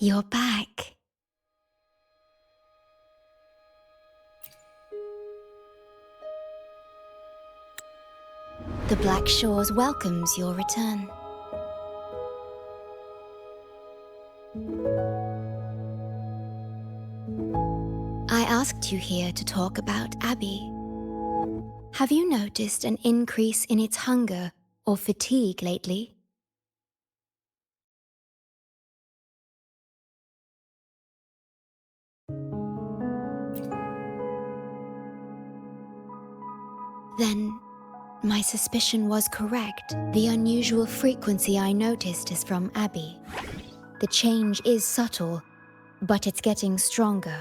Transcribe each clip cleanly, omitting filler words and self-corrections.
You're back. The Black Shores welcomes your return. I asked you here to talk about Abby. Have you noticed an increase in its hunger or fatigue lately? Then, my suspicion was correct. The unusual frequency I noticed is from Abby. The change is subtle, but it's getting stronger.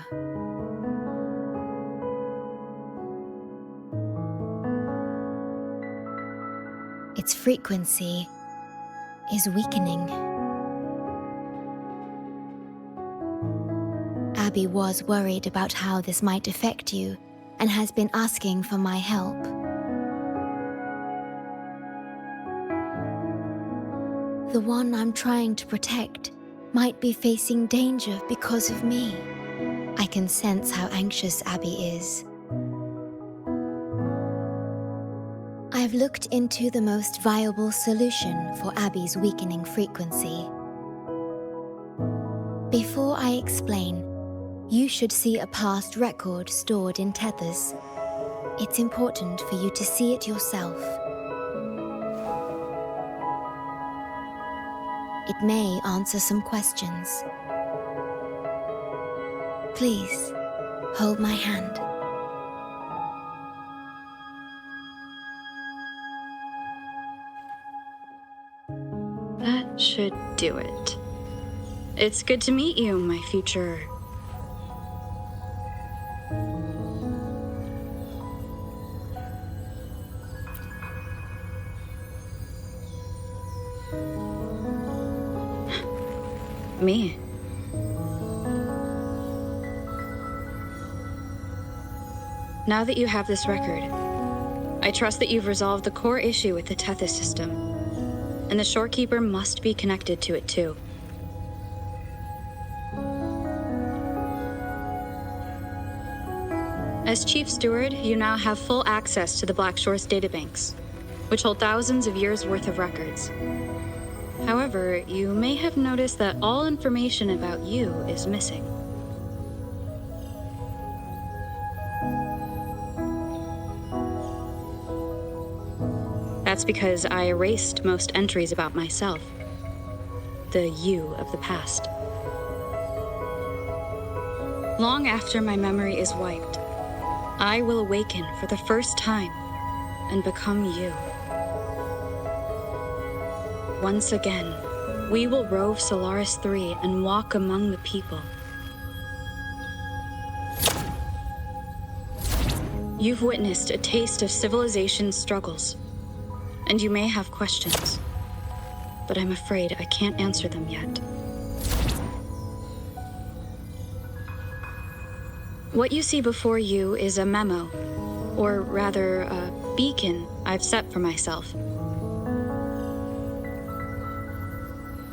Its frequency is weakening. Abby was worried about how this might affect you and has been asking for my help. The one I'm trying to protect might be facing danger because of me. I can sense how anxious Abby is. I've looked into the most viable solution for Abby's weakening frequency. Before I explain, you should see a past record stored in tethers. It's important for you to see it yourself. It may answer some questions. Please, hold my hand. That should do it. It's good to meet you, my future... me. Now that you have this record, I trust that you've resolved the core issue with the Tethys system, and the Shorekeeper must be connected to it too. As Chief Steward, you now have full access to the Black Shore's databanks, which hold thousands of years' worth of records. However, you may have noticed that all information about you is missing. That's because I erased most entries about myself, the you of the past. Long after my memory is wiped, I will awaken for the first time and become you. Once again, we will rove Solaris 3 and walk among the people. You've witnessed a taste of civilization's struggles, and you may have questions, but I'm afraid I can't answer them yet. What you see before you is a memo, or rather, a beacon I've set for myself.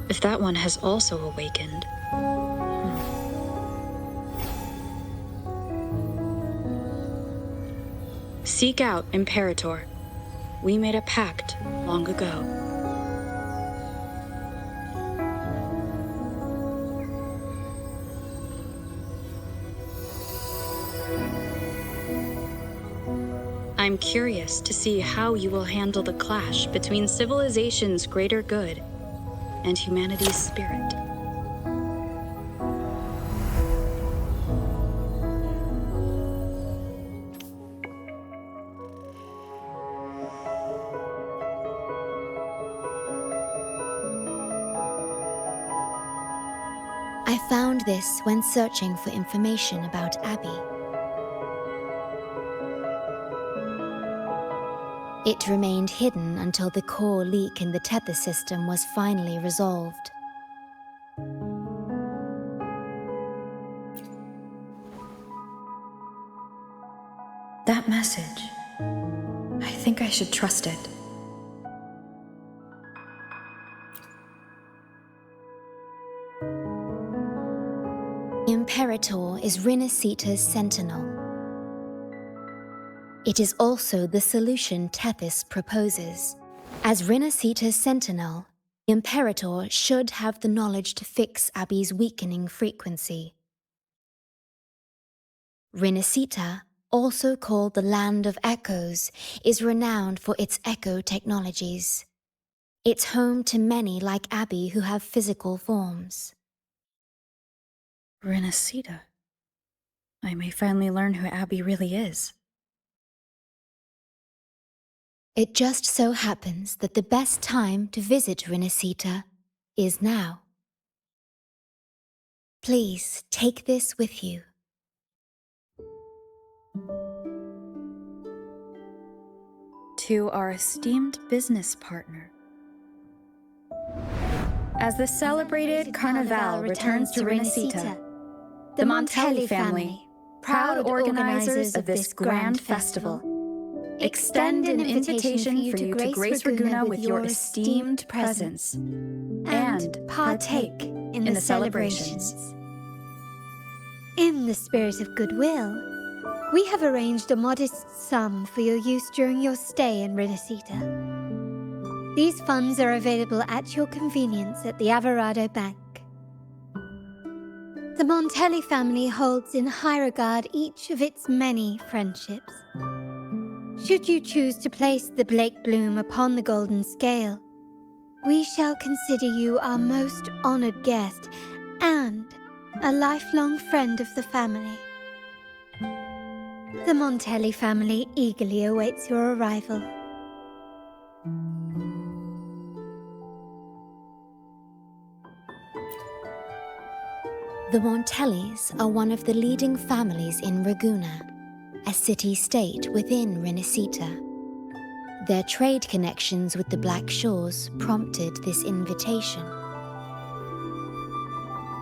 If that one has also awakened... Seek out Imperator. We made a pact long ago. I'm curious to see how you will handle the clash between civilization's greater good and humanity's spirit. I found this when searching for information about Abby. It remained hidden until the core leak in the tether system was finally resolved. That message. I think I should trust it. Imperator is Rinascita's sentinel. It is also the solution Tethys proposes. As Rinascita's sentinel, the Imperator should have the knowledge to fix Abby's weakening frequency. Rinascita, also called the Land of Echoes, is renowned for its echo technologies. It's home to many like Abby who have physical forms. Rinascita. I may finally learn who Abby really is. It just so happens that the best time to visit Rinascita is now. Please take this with you. To our esteemed business partner. As the celebrated Carnival returns to Rinascita, the Montelli family, proud organizers of this grand festival, extend an invitation for you to grace Ragunna with your esteemed presence and partake in the celebrations. In the spirit of goodwill, we have arranged a modest sum for your use during your stay in Rinascita. These funds are available at your convenience at the Averarado Bank. The Montelli family holds in high regard each of its many friendships. Should you choose to place the Blake Bloom upon the golden scale, we shall consider you our most honored guest and a lifelong friend of the family. The Montelli family eagerly awaits your arrival. The Montellis are one of the leading families in Ragunna, a city-state within Rinascita. Their trade connections with the Black Shores prompted this invitation.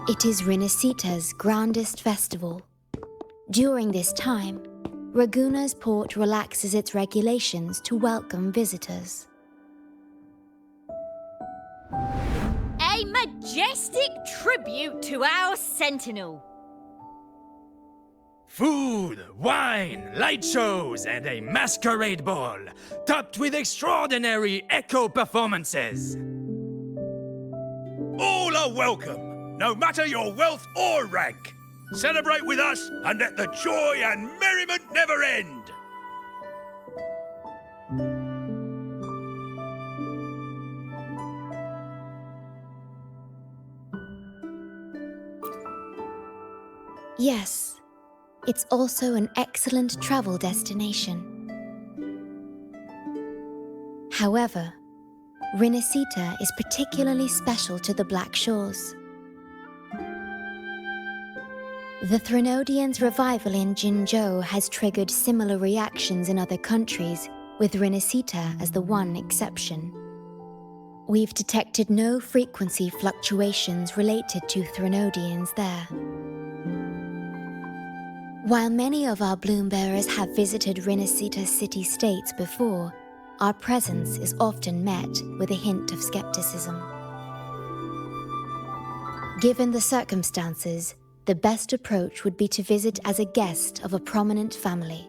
It is Rinascita's grandest festival. During this time, Ragunna's port relaxes its regulations to welcome visitors. A majestic tribute to our Sentinel. Food, wine, light shows, and a masquerade ball, topped with extraordinary echo performances. All are welcome, no matter your wealth or rank. Celebrate with us and let the joy and merriment never end. Yes, it's also an excellent travel destination. However, Rinascita is particularly special to the Black Shores. The Threnodians' revival in Jinzhou has triggered similar reactions in other countries, with Rinascita as the one exception. We've detected no frequency fluctuations related to Threnodians there. While many of our bloom-bearers have visited Rinascita city-states before, our presence is often met with a hint of skepticism. Given the circumstances, the best approach would be to visit as a guest of a prominent family.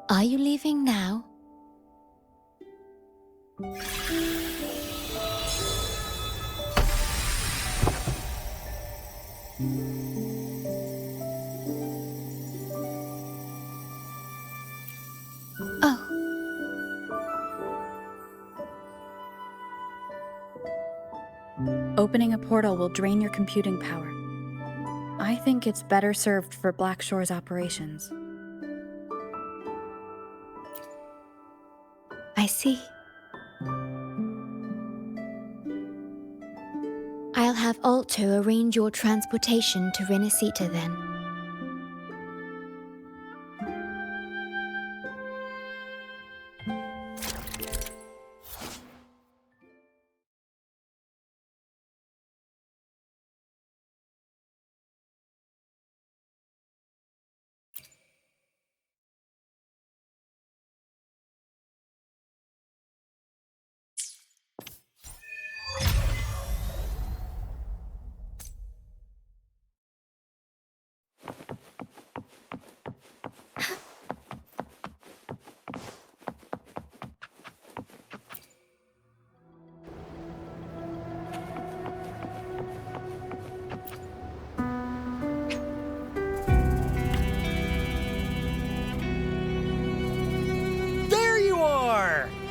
Are you leaving now? Oh. Opening a portal will drain your computing power. I think it's better served for Black Shore's operations. I see. I'll have Alto arrange your transportation to Rinascita then.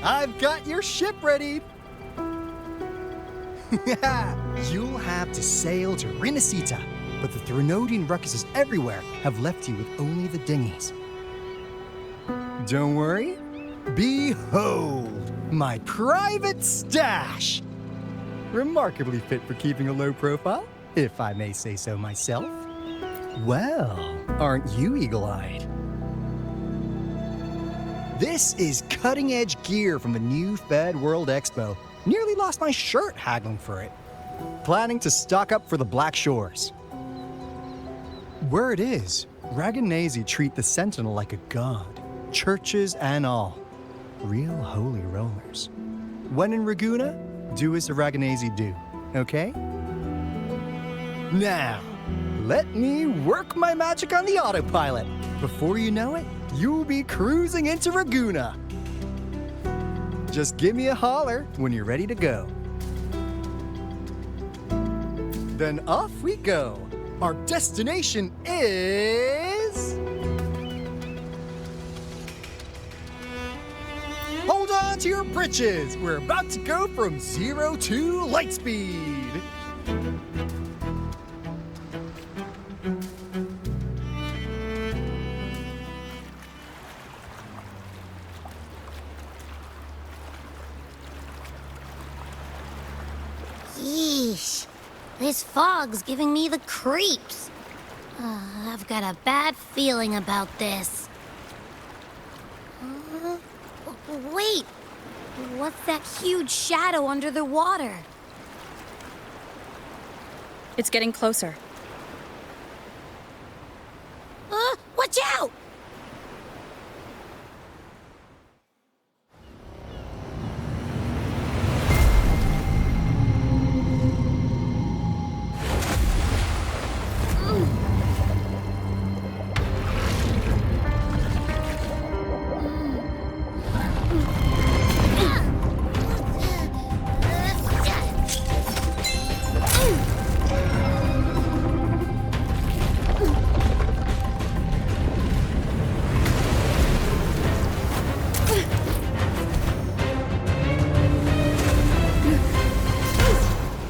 I've got your ship ready. You'll have to sail to Rinascita, but the Threnodian ruckuses everywhere have left you with only the dinghies. Don't worry. Behold, my private stash! Remarkably fit for keeping a low profile, if I may say so myself. Well, aren't you eagle-eyed? This is cutting-edge gear from the new Fed World Expo. Nearly lost my shirt haggling for it. Planning to stock up for the Black Shores. Word is, Ragunna treat the Sentinel like a god. Churches and all. Real holy rollers. When in Ragunna, do as the Ragunna do, okay? Now, let me work my magic on the autopilot. Before you know it, you'll be cruising into Ragunna. Just give me a holler when you're ready to go. Then off we go. Our destination is... Hold on to your britches. We're about to go from 0 to light speed. Yeesh. This fog's giving me the creeps. I've got a bad feeling about this. Wait! What's that huge shadow under the water? It's getting closer. Watch out!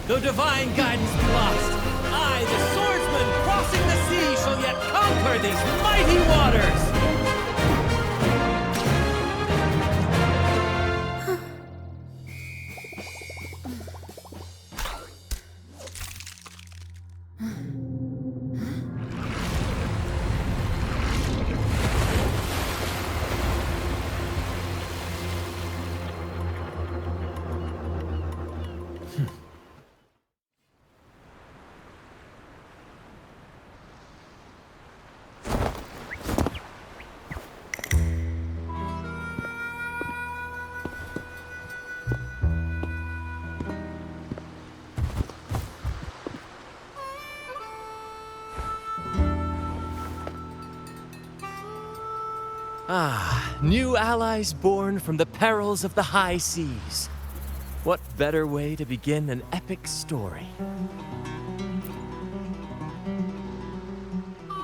Though divine guidance be lost, I, the swordsman crossing the sea, shall yet conquer these mighty waters! Ah, new allies born from the perils of the high seas. What better way to begin an epic story?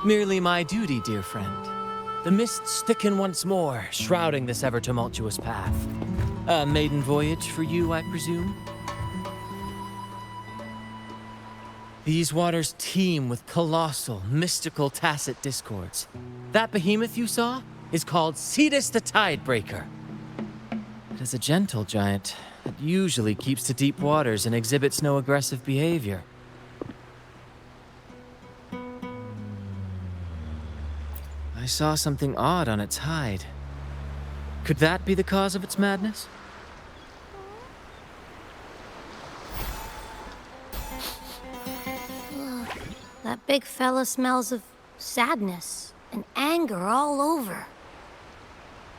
Merely my duty, dear friend. The mists thicken once more, shrouding this ever-tumultuous path. A maiden voyage for you, I presume? These waters teem with colossal, mystical, tacit discords. That behemoth you saw is called Cetus the Tidebreaker. It is a gentle giant that usually keeps to deep waters and exhibits no aggressive behavior. I saw something odd on its hide. Could that be the cause of its madness? That big fella smells of sadness and anger all over.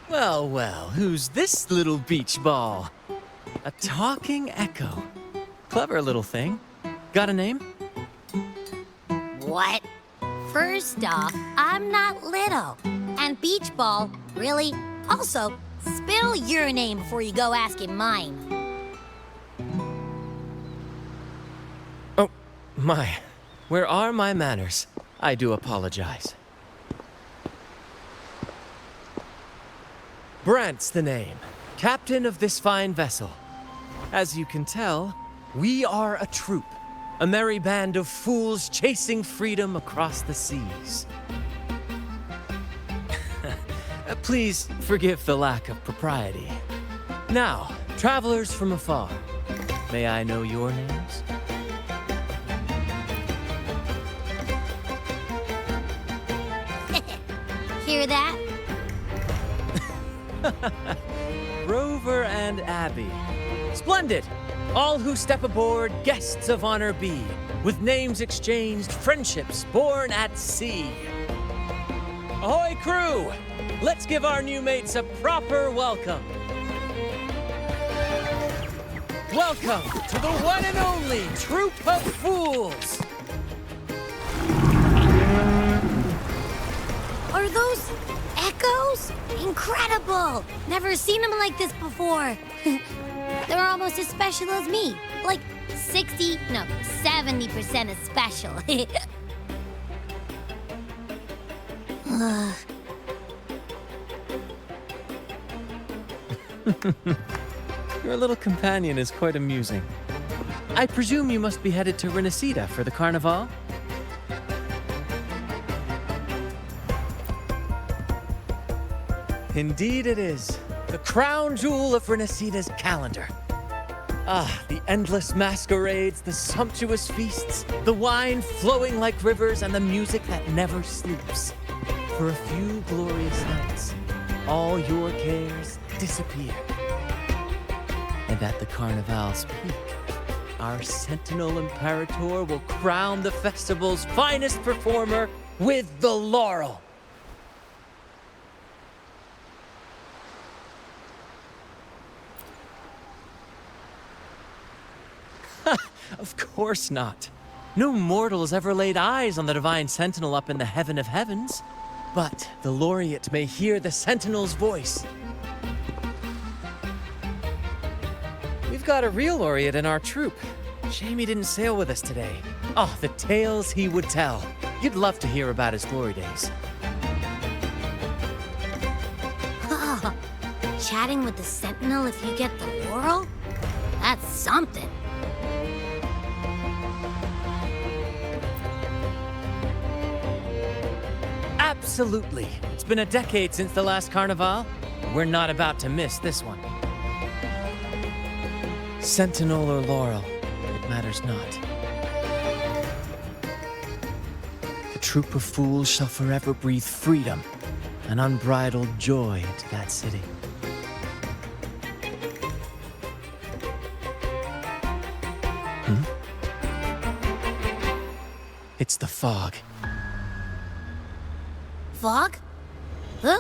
Well, well, who's this little beach ball? A talking echo. Clever little thing. Got a name? What? First off, I'm not little. And Beach Ball, really? Also, spill your name before you go asking mine. Oh, my. Where are my manners? I do apologize. Brant's the name. captain of this fine vessel. As you can tell, we are a troop, a merry band of fools chasing freedom across the seas. Please forgive the lack of propriety. Now, travelers from afar, may I know your names? Hear that? Rover and Abby. Splendid! All who step aboard, guests of honor be, with names exchanged, friendships born at sea. Ahoy, crew! Let's give our new mates a proper welcome. Welcome to the one and only Troop of Fools! Are those echoes? Incredible! Never seen them like this before. They're almost as special as me. Like 70% as special. Your little companion is quite amusing. I presume you must be headed to Rinascita for the Carnival? Indeed it is. The crown jewel of Rinascita's calendar. Ah, the endless masquerades, the sumptuous feasts, the wine flowing like rivers, and the music that never sleeps. For a few glorious nights, all your cares disappear. And at the Carnival's peak, our Sentinel Imperator will crown the festival's finest performer with the laurel. Of course not. No mortal has ever laid eyes on the divine sentinel up in the heaven of heavens. But the laureate may hear the sentinel's voice. We've got a real laureate in our troop. Shame he didn't sail with us today. Oh, the tales he would tell. You'd love to hear about his glory days. Chatting with the Sentinel if you get the laurel? That's something. Absolutely. It's been a decade since the last Carnival. We're not about to miss this one. Sentinel or laurel, it matters not. The troop of fools shall forever breathe freedom and unbridled joy into that city. It's the fog. Fog? Huh?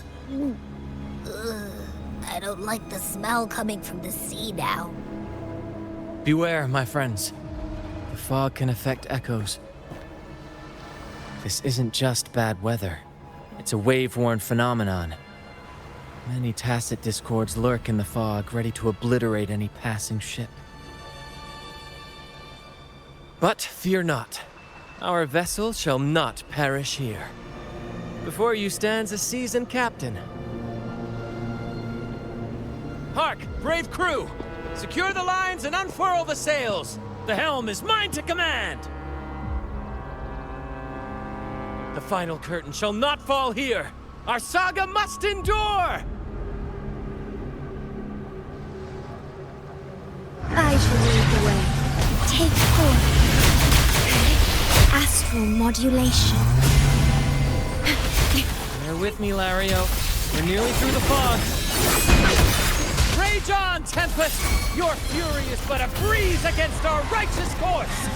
I don't like the smell coming from the sea now. Beware, my friends. The fog can affect echoes. This isn't just bad weather. It's a wave-worn phenomenon. Many tacit discords lurk in the fog, ready to obliterate any passing ship. But fear not. Our vessel shall not perish here. Before you stands a seasoned captain. Hark, brave crew! Secure the lines and unfurl the sails! The helm is mine to command! The final curtain shall not fall here! Our saga must endure! I shall lead the way. Take forth astral modulation. Bear with me, Lario. We're nearly through the fog. Rage on, Tempest! Your fury is but a breeze against our righteous course!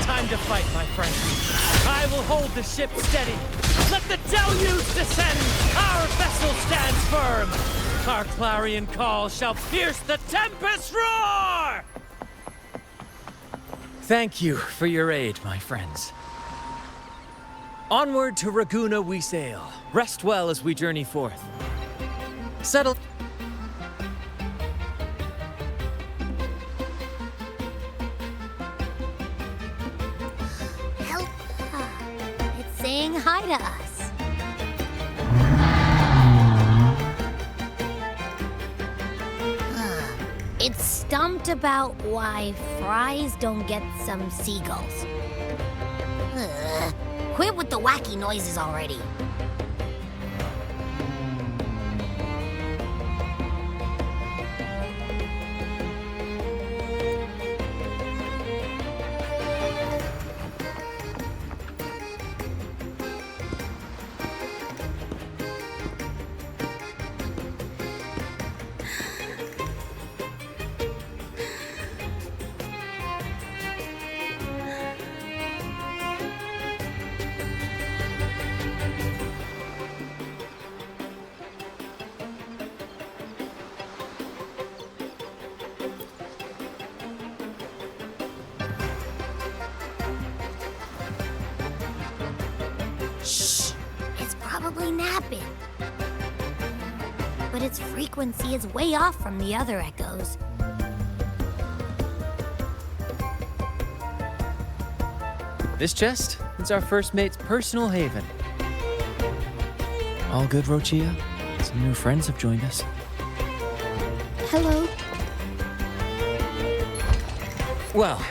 Time to fight, my friend. I will hold the ship steady. Let the deluge descend! Our vessel stands firm! Our clarion call shall pierce the tempest roar! Thank you for your aid, my friends. Onward to Ragunna we sail. Rest well as we journey forth. Settle... Help! It's saying hi to us. stumped about why fries don't get some seagulls. Ugh. Quit with the wacky noises already. Probably napping. But its frequency is way off from the other echoes. This chest is our first mate's personal haven. All good, Rochia? Some new friends have joined us. Hello. Well,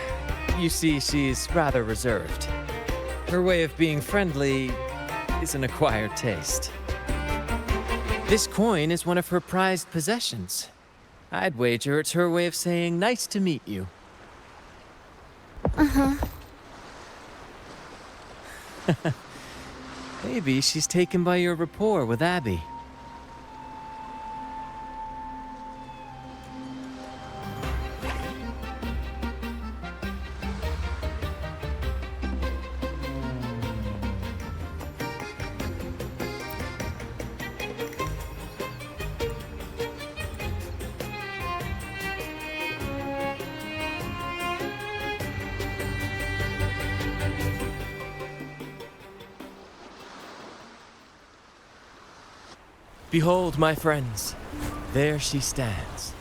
you see, she's rather reserved. Her way of being friendly is an acquired taste. This coin is one of her prized possessions. I'd wager it's her way of saying nice to meet you. Maybe she's taken by your rapport with Abby. Behold, my friends, there she stands,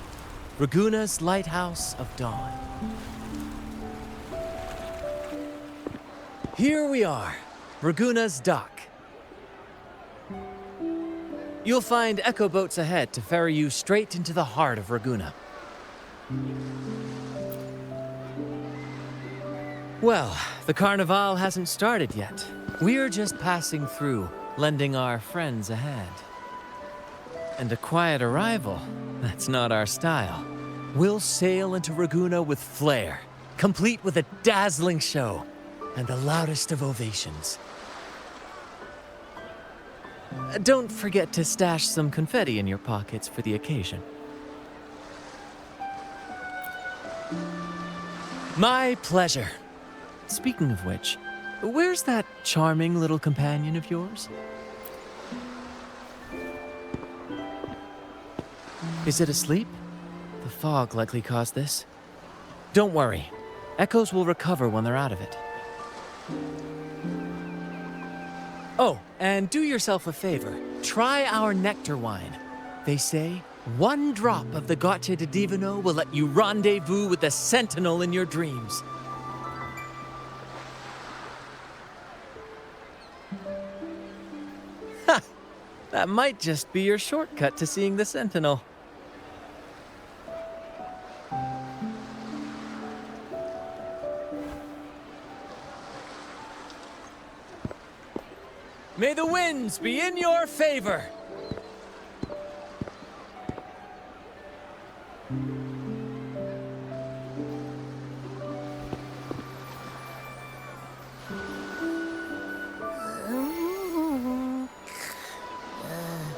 Ragunna's Lighthouse of Dawn. Here we are, Ragunna's dock. You'll find echo boats ahead to ferry you straight into the heart of Ragunna. Well, the Carnival hasn't started yet. We're just passing through, lending our friends a hand. And a quiet arrival, that's not our style. We'll sail into Ragunna with flair, complete with a dazzling show and the loudest of ovations. Don't forget to stash some confetti in your pockets for the occasion. My pleasure. Speaking of which, where's that charming little companion of yours? Is it asleep? The fog likely caused this. Don't worry. Echoes will recover when they're out of it. Oh, and do yourself a favor. Try our nectar wine. They say one drop of the Gocce di Divino will let you rendezvous with the Sentinel in your dreams. Ha! That might just be your shortcut to seeing the Sentinel. May the winds be in your favor!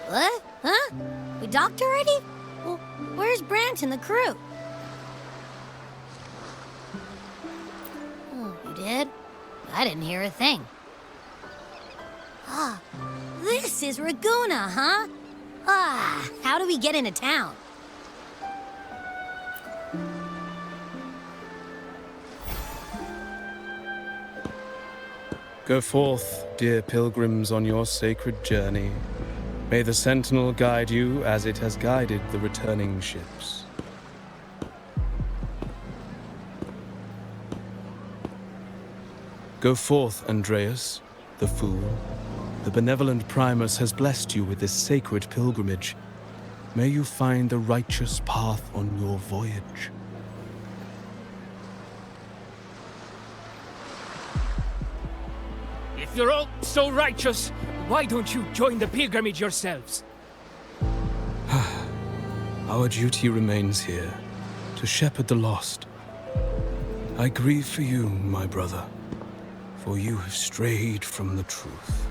What? Huh? We docked already? Well, where's Brant and the crew? Oh, you did? I didn't hear a thing. Ah, this is Ragunna, huh? Ah, how do we get into town? Go forth, dear pilgrims, on your sacred journey. May the Sentinel guide you as it has guided the returning ships. Go forth, Andreas, the fool. The benevolent Primus has blessed you with this sacred pilgrimage. May you find the righteous path on your voyage. you're all so righteous, why don't you join the pilgrimage yourselves? Our duty remains here, to shepherd the lost. I grieve for you, my brother, for you have strayed from the truth.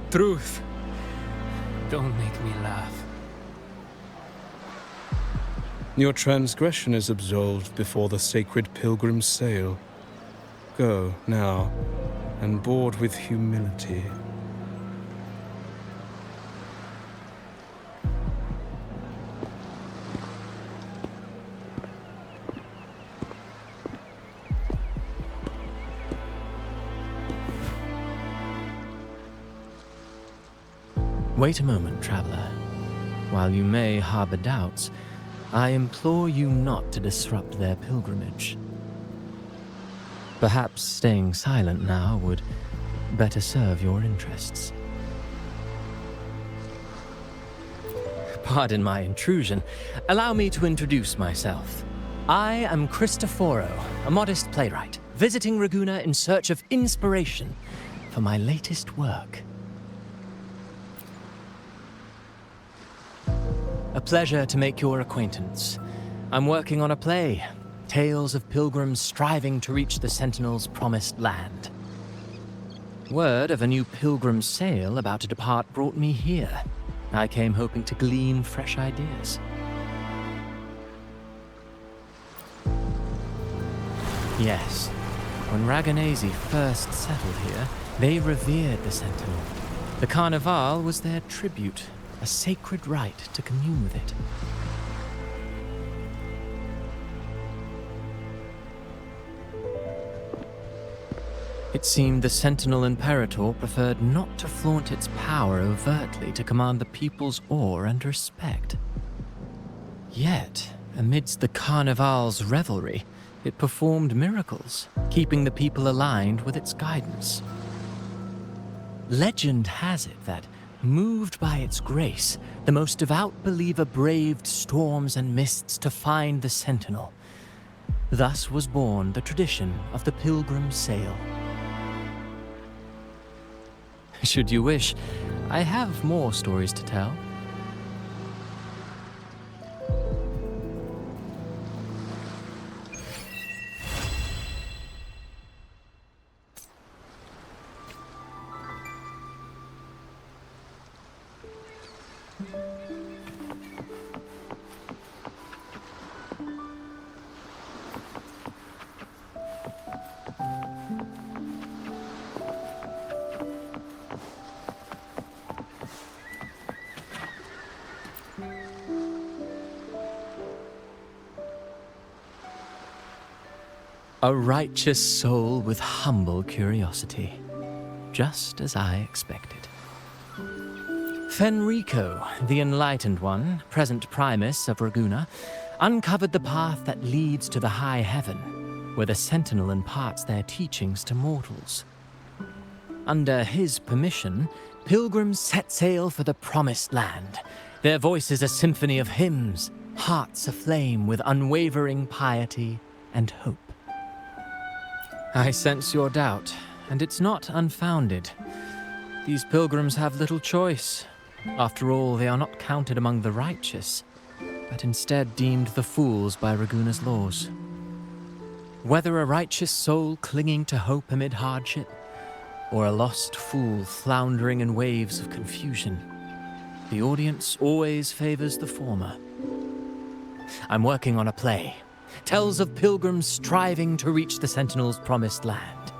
Truth. Don't make me laugh. Your transgression is absolved before the sacred pilgrim's sail. Go, now, and board with humility. Wait a moment, traveler. While you may harbor doubts, I implore you not to disrupt their pilgrimage. Perhaps staying silent now would better serve your interests. Pardon my intrusion. Allow me to introduce myself. I am Cristoforo, a modest playwright, visiting Ragunna in search of inspiration for my latest work. A pleasure to make your acquaintance. I'm working on a play, tales of pilgrims striving to reach the Sentinels' promised land. Word of a new pilgrim sail about to depart brought me here. I came hoping to glean fresh ideas. Yes, when Ragunese first settled here, they revered the Sentinel. The Carnival was their tribute, a sacred right to commune with it. It seemed the Sentinel Imperator preferred not to flaunt its power overtly to command the people's awe and respect. Yet, amidst the Carnival's revelry, it performed miracles, keeping the people aligned with its guidance. Legend has it that, moved by its grace, the most devout believer braved storms and mists to find the Sentinel. Thus was born the tradition of the pilgrim sail. Should you wish, I have more stories to tell. A righteous soul with humble curiosity, just as I expected. Fenrico, the Enlightened One, present Primus of Ragunna, uncovered the path that leads to the high heaven, where the Sentinel imparts their teachings to mortals. Under his permission, pilgrims set sail for the Promised Land, their voices a symphony of hymns, hearts aflame with unwavering piety and hope. I sense your doubt, and it's not unfounded. These pilgrims have little choice. After all, they are not counted among the righteous, but instead deemed the fools by Ragunna's laws. Whether a righteous soul clinging to hope amid hardship, or a lost fool floundering in waves of confusion, the audience always favors the former. I'm working on a play. Tells of pilgrims striving to reach the Sentinel's promised land.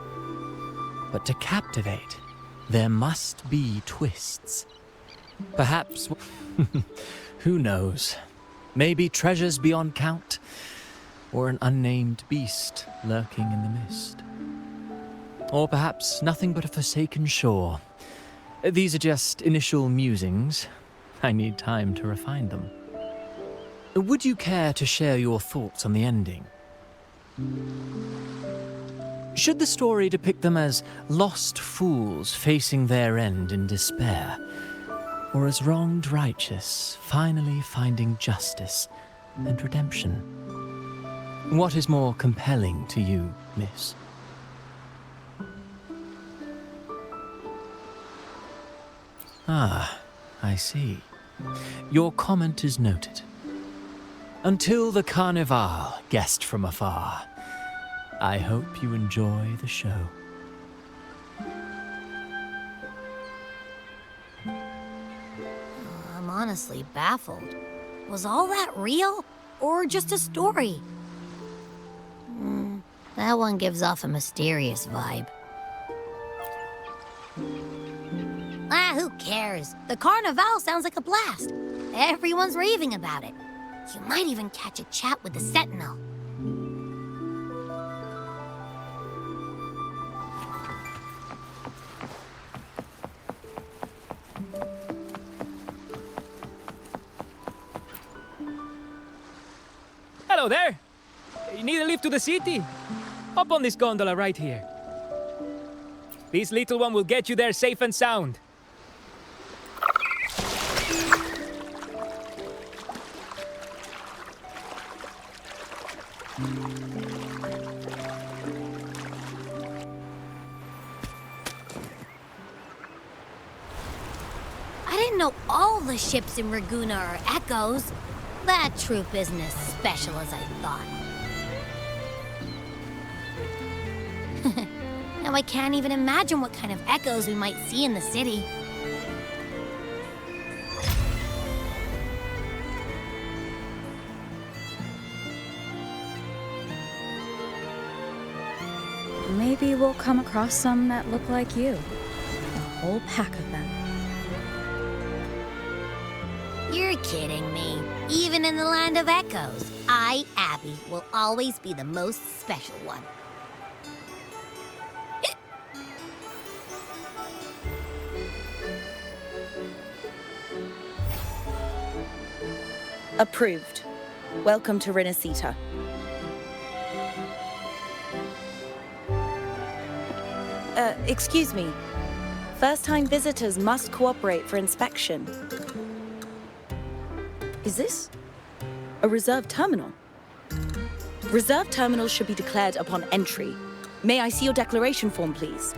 But to captivate, there must be twists. Perhaps, who knows, maybe treasures beyond count, or an unnamed beast lurking in the mist. Or perhaps nothing but a forsaken shore. These are just initial musings. I need time to refine them. Would you care to share your thoughts on the ending? Should the story depict them as lost fools facing their end in despair? or as wronged righteous finally finding justice and redemption? What is more compelling to you, miss? Ah, I see. Your comment is noted. Until the Carnival, guest from afar, I hope you enjoy the show. I'm honestly baffled. Was all that real, or just a story? That one gives off a mysterious vibe. Who cares? The Carnival sounds like a blast. Everyone's raving about it. You might even catch a chat with the Sentinel. Hello there! You need a lift to the city? Hop on this gondola right here. This little one will get you there safe and sound. I didn't know all the ships in Ragunna are echoes. That troop isn't as special as I thought. Now I can't even imagine what kind of echoes we might see in the city. Maybe we'll come across some that look like you. A whole pack of them. You're kidding me. Even in the land of echoes, I, Abby, will always be the most special one. Approved. Welcome to Rinascita. Excuse me. First-time visitors must cooperate for inspection. Is this a reserve terminal? Reserve terminals should be declared upon entry. May I see your declaration form, please?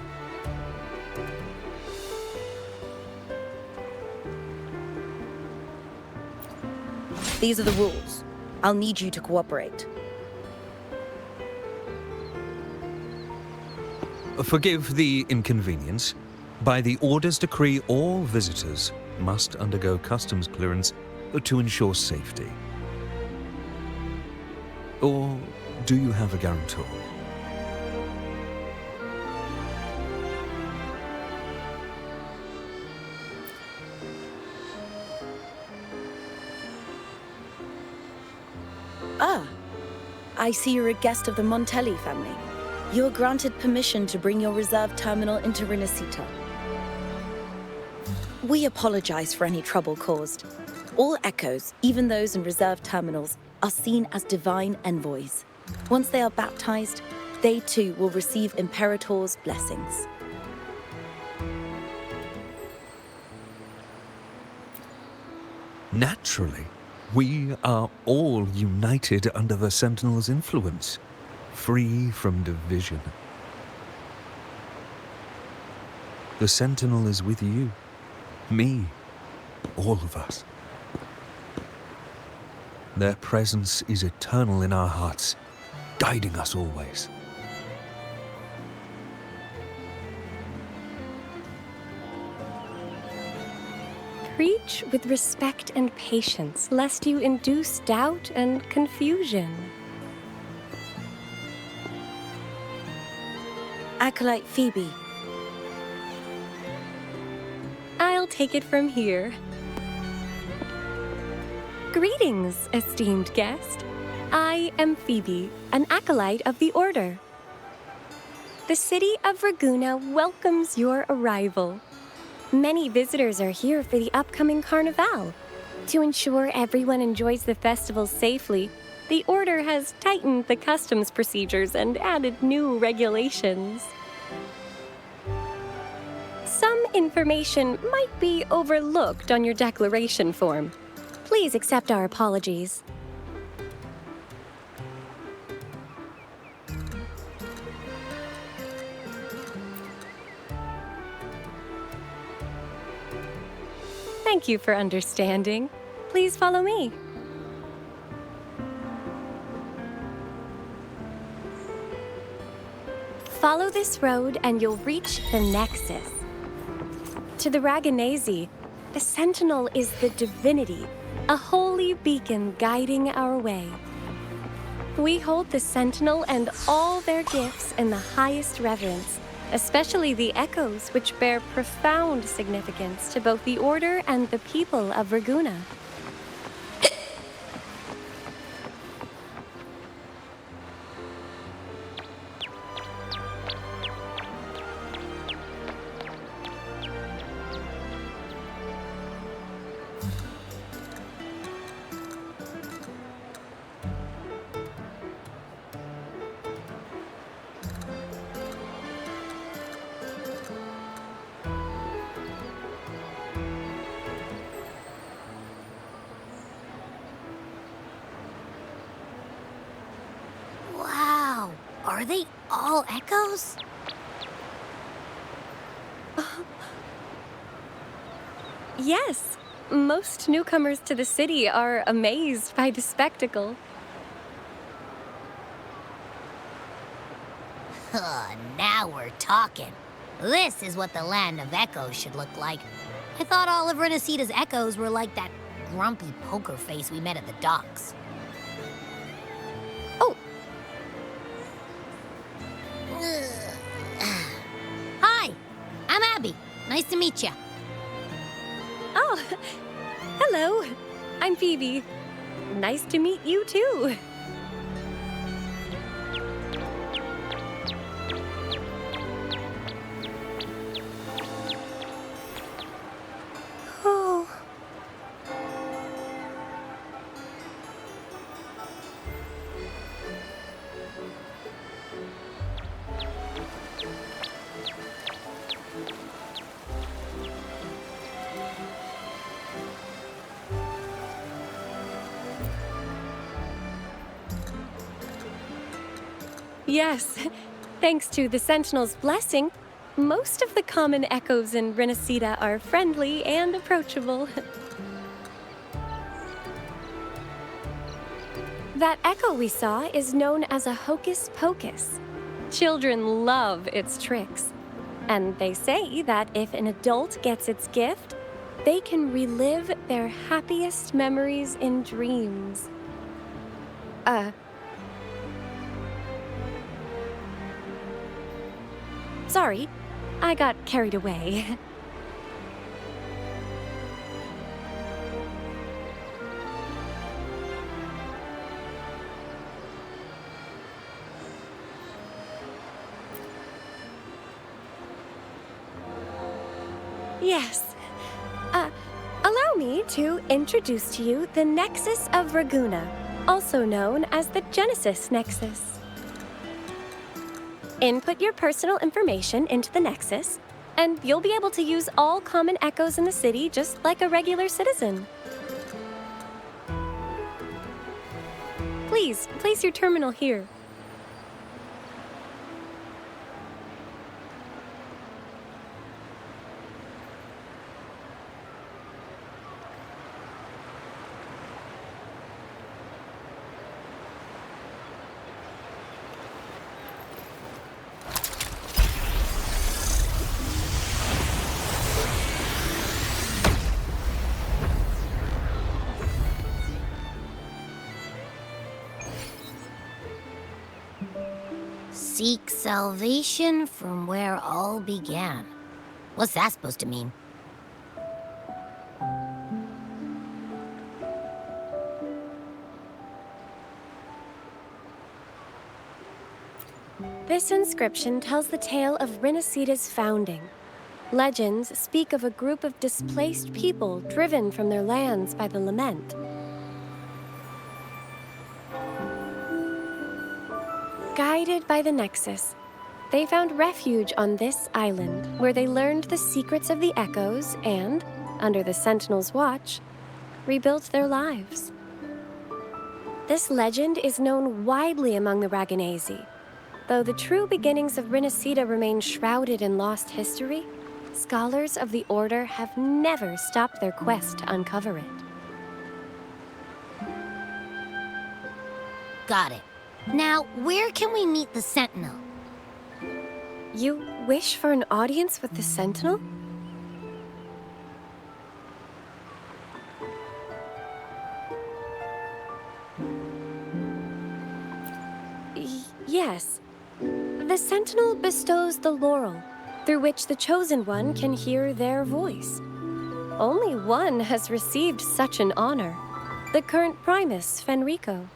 These are the rules. I'll need you to cooperate. Forgive the inconvenience. By the Order's decree, all visitors must undergo customs clearance to ensure safety. Or do you have a guarantor? Ah, I see you're a guest of the Montelli family. You are granted permission to bring your reserve terminal into Rinascita. We apologize for any trouble caused. All echoes, even those in reserve terminals, are seen as divine envoys. Once they are baptized, they too will receive Imperator's blessings. Naturally, we are all united under the Sentinels' influence, free from division. The Sentinel is with you, me, all of us. Their presence is eternal in our hearts, guiding us always. Preach with respect and patience, lest you induce doubt and confusion. Acolyte Phoebe. I'll take it from here. Greetings, esteemed guest. I am Phoebe, an acolyte of the Order. The city of Ragunna welcomes your arrival. Many visitors are here for the upcoming Carnival. To ensure everyone enjoys the festival safely, the Order has tightened the customs procedures and added new regulations. Some information might be overlooked on your declaration form. Please accept our apologies. Thank you for understanding. Please follow me. Follow this road and you'll reach the Nexus. To the Ragunna, the Sentinel is the divinity, a holy beacon guiding our way. We hold the Sentinel and all their gifts in the highest reverence, especially the echoes, which bear profound significance to both the Order and the people of Ragunna. Wow, are they all echoes? Yes, most newcomers to the city are amazed by the spectacle. Now we're talking. This is what the land of echoes should look like. I thought all of Rinascita's echoes were like that grumpy poker face we met at the docks. Oh! Hi, I'm Abby. Nice to meet you. Oh, hello. I'm Phoebe. Nice to meet you too. Oh. Yes, thanks to the Sentinel's blessing, most of the common echoes in Rinascita are friendly and approachable. That echo we saw is known as a hocus pocus. Children love its tricks. And they say that if an adult gets its gift, they can relive their happiest memories in dreams. Sorry, I got carried away. Yes. Allow me to introduce to you the Nexus of Ragunna, also known as the Genesis Nexus. Input your personal information into the Nexus, and you'll be able to use all common echoes in the city just like a regular citizen. Please, place your terminal here. Seek salvation from where all began. What's that supposed to mean? This inscription tells the tale of Rinascita's founding. Legends speak of a group of displaced people driven from their lands by the Lament. Guided by the Nexus, they found refuge on this island, where they learned the secrets of the echoes and, under the Sentinels' watch, rebuilt their lives. This legend is known widely among the Ragunnazi. Though the true beginnings of Rinascita remain shrouded in lost history, scholars of the Order have never stopped their quest to uncover it. Got it. Now, where can we meet the Sentinel? You wish for an audience with the Sentinel? Yes. The Sentinel bestows the laurel, through which the Chosen One can hear their voice. Only one has received such an honor, the current Primus, Fenrico.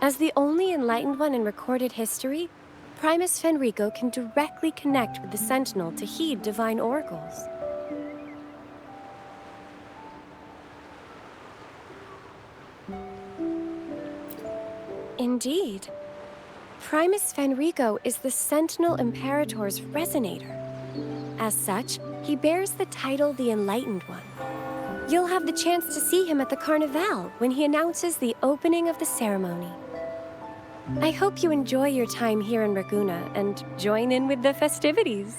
As the only enlightened one in recorded history, Primus Fenrico can directly connect with the Sentinel to heed divine oracles. Indeed. Primus Fenrico is the Sentinel Imperator's resonator. As such, he bears the title the Enlightened One. You'll have the chance to see him at the Carnival when he announces the opening of the ceremony. I hope you enjoy your time here in Ragunna and join in with the festivities.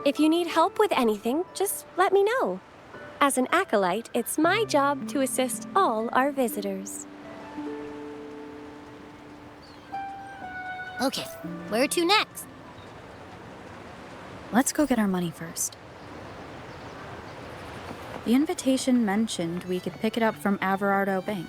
If you need help with anything, just let me know. As an acolyte, it's my job to assist all our visitors. Okay, where to next? Let's go get our money first. The invitation mentioned we could pick it up from Averarado Bank.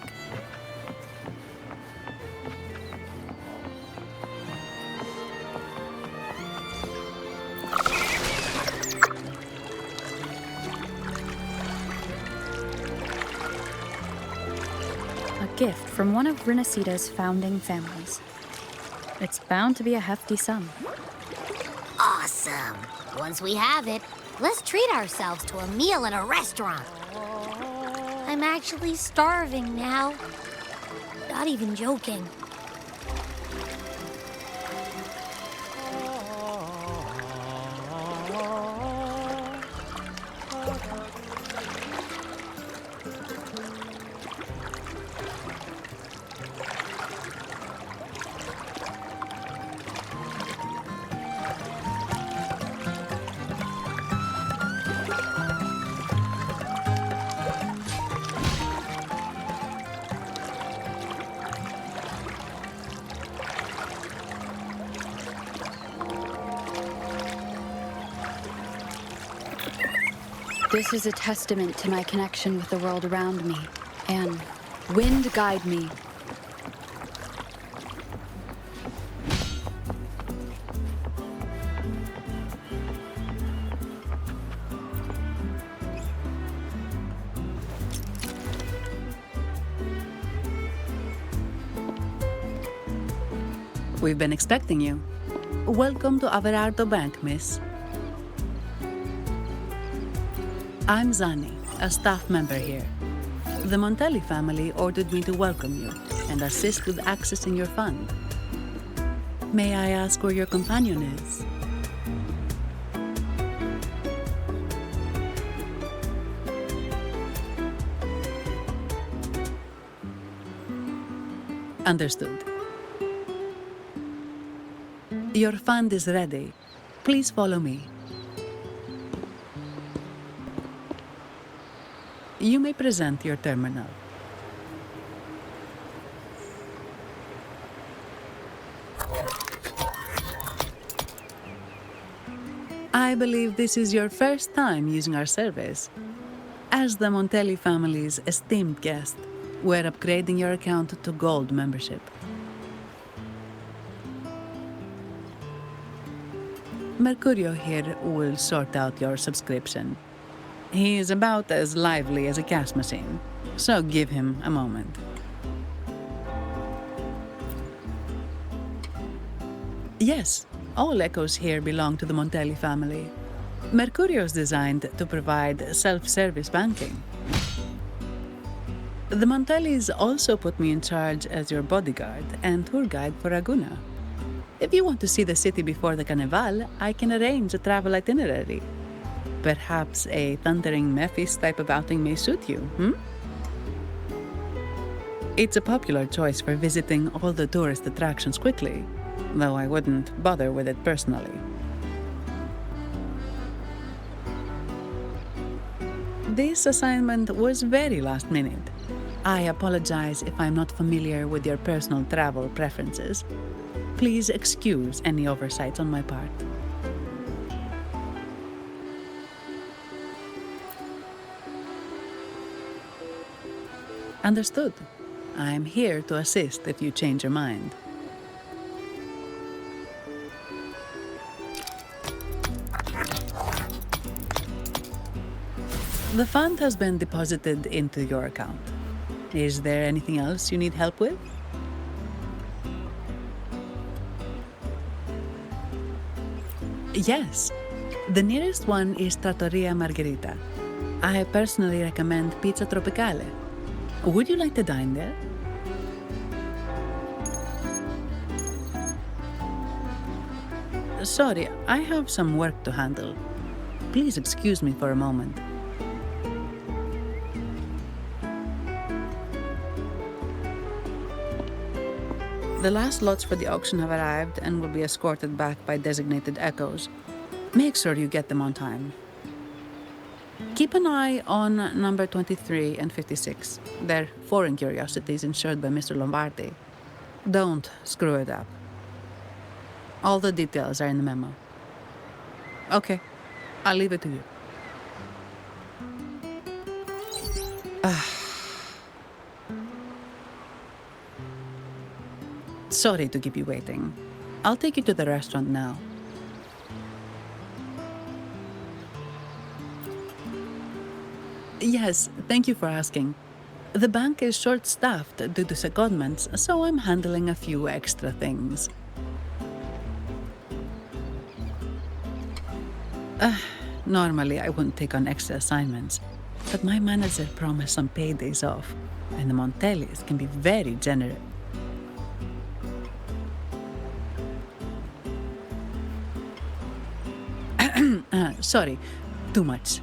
A gift from one of Rinascita's founding families. It's bound to be a hefty sum. Awesome! Once we have it, let's treat ourselves to a meal at a restaurant. I'm actually starving now. Not even joking. This is a testament to my connection with the world around me, and wind guide me. We've been expecting you. Welcome to Averarado Bank, miss. I'm Zani, a staff member here. The Montelli family ordered me to welcome you and assist with accessing your fund. May I ask where your companion is? Understood. Your fund is ready. Please follow me. You may present your terminal. I believe this is your first time using our service. As the Montelli family's esteemed guest, we're upgrading your account to Gold membership. Mercurio here will sort out your subscription. He is about as lively as a cash machine, so give him a moment. Yes, all echoes here belong to the Montelli family. Mercurio is designed to provide self-service banking. The Montellis also put me in charge as your bodyguard and tour guide for Ragunna. If you want to see the city before the Carnival, I can arrange a travel itinerary. Perhaps a thundering Memphis type of outing may suit you, It's a popular choice for visiting all the tourist attractions quickly, though I wouldn't bother with it personally. This assignment was very last minute. I apologize if I'm not familiar with your personal travel preferences. Please excuse any oversights on my part. Understood. I'm here to assist if you change your mind. The fund has been deposited into your account. Is there anything else you need help with? Yes. The nearest one is Trattoria Margherita. I personally recommend Pizza Tropicale. Would you like to dine there? Sorry, I have some work to handle. Please excuse me for a moment. The last lots for the auction have arrived and will be escorted back by designated echoes. Make sure you get them on time. Keep an eye on number 23 and 56. They're foreign curiosities insured by Mr. Lombardi. Don't screw it up. All the details are in the memo. Okay, I'll leave it to you. Sorry to keep you waiting. I'll take you to the restaurant now. Yes, thank you for asking. The bank is short-staffed due to secondments, so I'm handling a few extra things. Normally, I wouldn't take on extra assignments, but my manager promised some paid days off, and the Montellis can be very generous. Sorry, too much.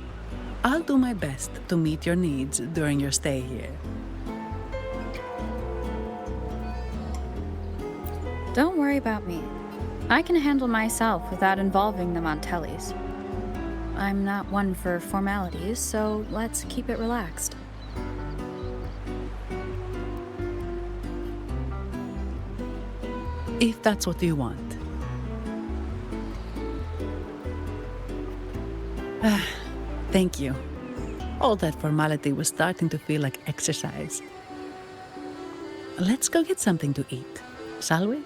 I'll do my best to meet your needs during your stay here. Don't worry about me. I can handle myself without involving the Montellis. I'm not one for formalities, so let's keep it relaxed. If that's what you want. Thank you. All that formality was starting to feel like exercise. Let's go get something to eat, shall we?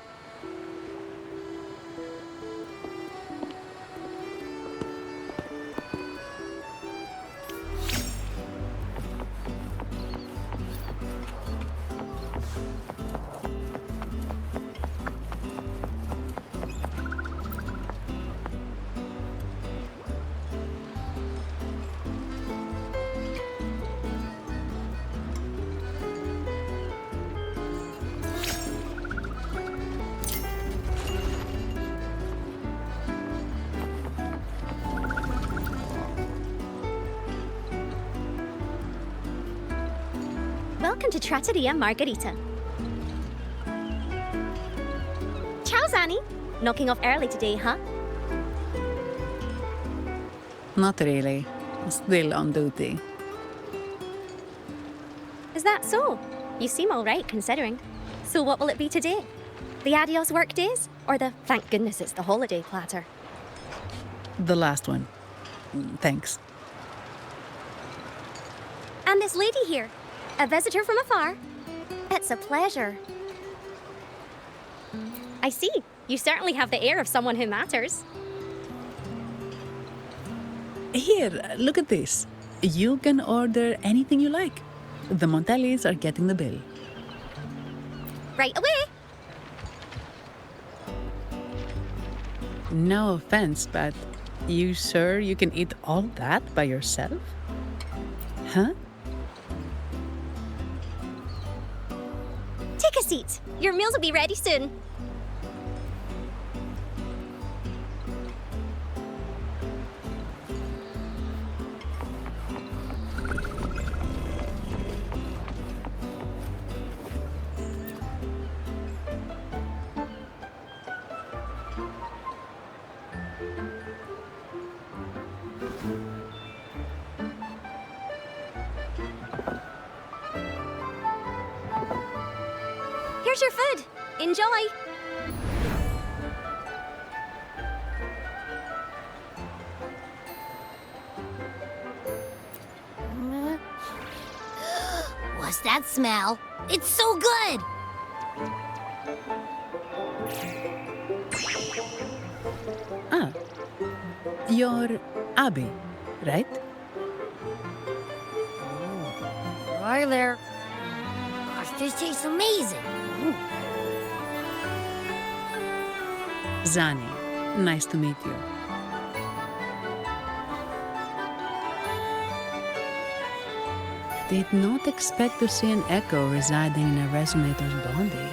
Welcome to Trattoria Margherita. Ciao, Zani. Knocking off early today, huh? Not really. Still on duty. Is that so? You seem all right, considering. So what will it be today? The adios work days? Or the thank goodness it's the holiday platter? The last one. Thanks. And this lady here. A visitor from afar. It's a pleasure. I see. You certainly have the air of someone who matters. Here, look at this. You can order anything you like. The Montellis are getting the bill. Right away. No offense, but you sure you can eat all that by yourself? Huh? seat. Your meals will be ready soon. Here's your food. Enjoy. What's that smell? It's so good! Ah, you're Abby, right? Hi there. Gosh, this tastes amazing. Zani, nice to meet you. Did not expect to see an echo residing in a resonator's body.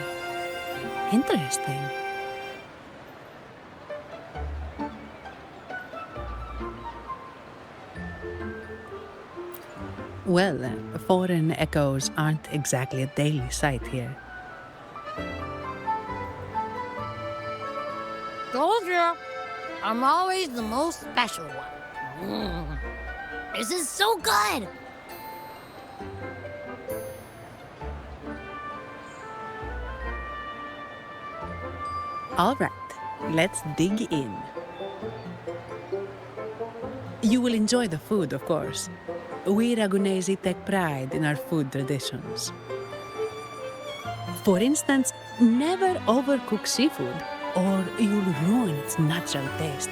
Interesting. Well, foreign echoes aren't exactly a daily sight here. Told you, I'm always the most special one. This is so good! All right, let's dig in. You will enjoy the food, of course. We Ragunesi take pride in our food traditions. For instance, never overcook seafood, or you'll ruin its natural taste.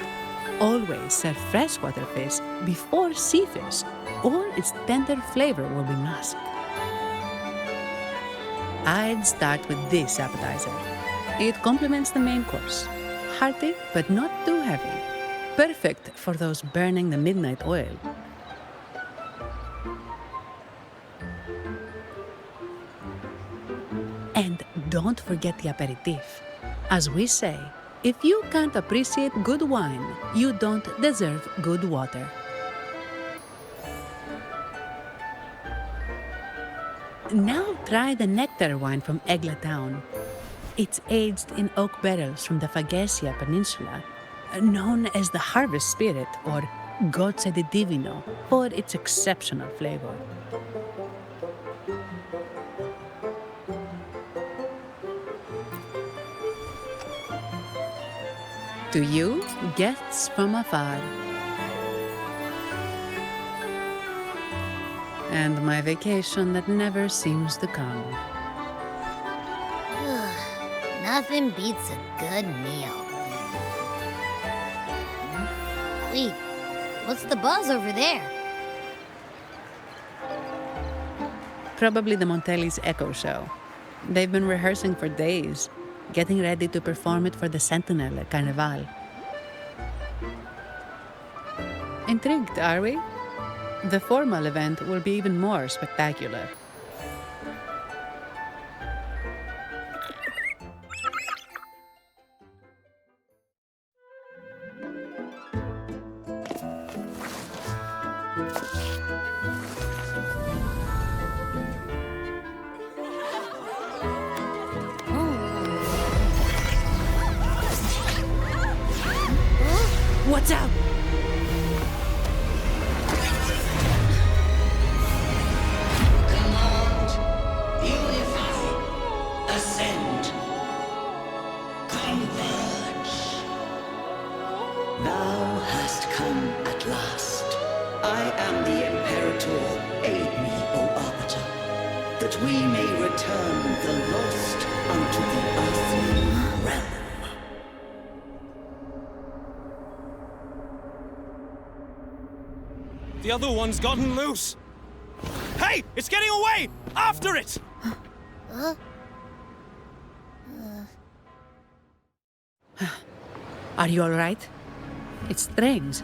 Always serve freshwater fish before sea fish, or its tender flavor will be masked. I'd start with this appetizer. It complements the main course. Hearty, but not too heavy. Perfect for those burning the midnight oil. And don't forget the aperitif. As we say, if you can't appreciate good wine, you don't deserve good water. Now try the nectar wine from Egla Town. It's aged in oak barrels from the Fagesia Peninsula, known as the Harvest Spirit or Gozze di Divino for its exceptional flavor. To you, guests from afar. And my vacation that never seems to come. Nothing beats a good meal. Wait, what's the buzz over there? Probably the Montelli's Echo Show. They've been rehearsing for days, getting ready to perform it for the Sentinel at Carnival. Intrigued, are we? The formal event will be even more spectacular. What's up? Command, unify, ascend, converge. Thou hast come at last. I am the Imperator. Aid me, O Arbiter, that we may return the lost unto the earthly realm. The other one's gotten loose. Hey, it's getting away! After it! Are you all right? It's strange.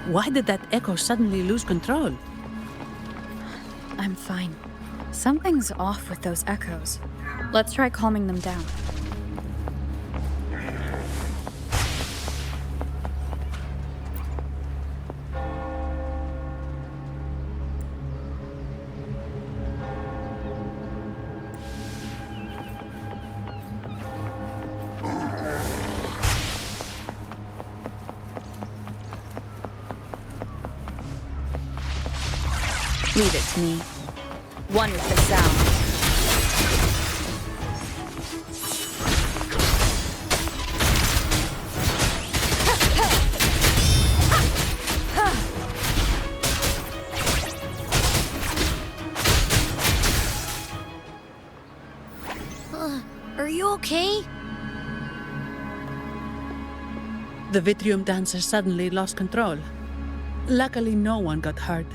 Why did that echo suddenly lose control? I'm fine. Something's off with those echoes. Let's try calming them down. Leave it to me. One is the sound. Are you okay? The Vitrium dancer suddenly lost control. Luckily, no one got hurt.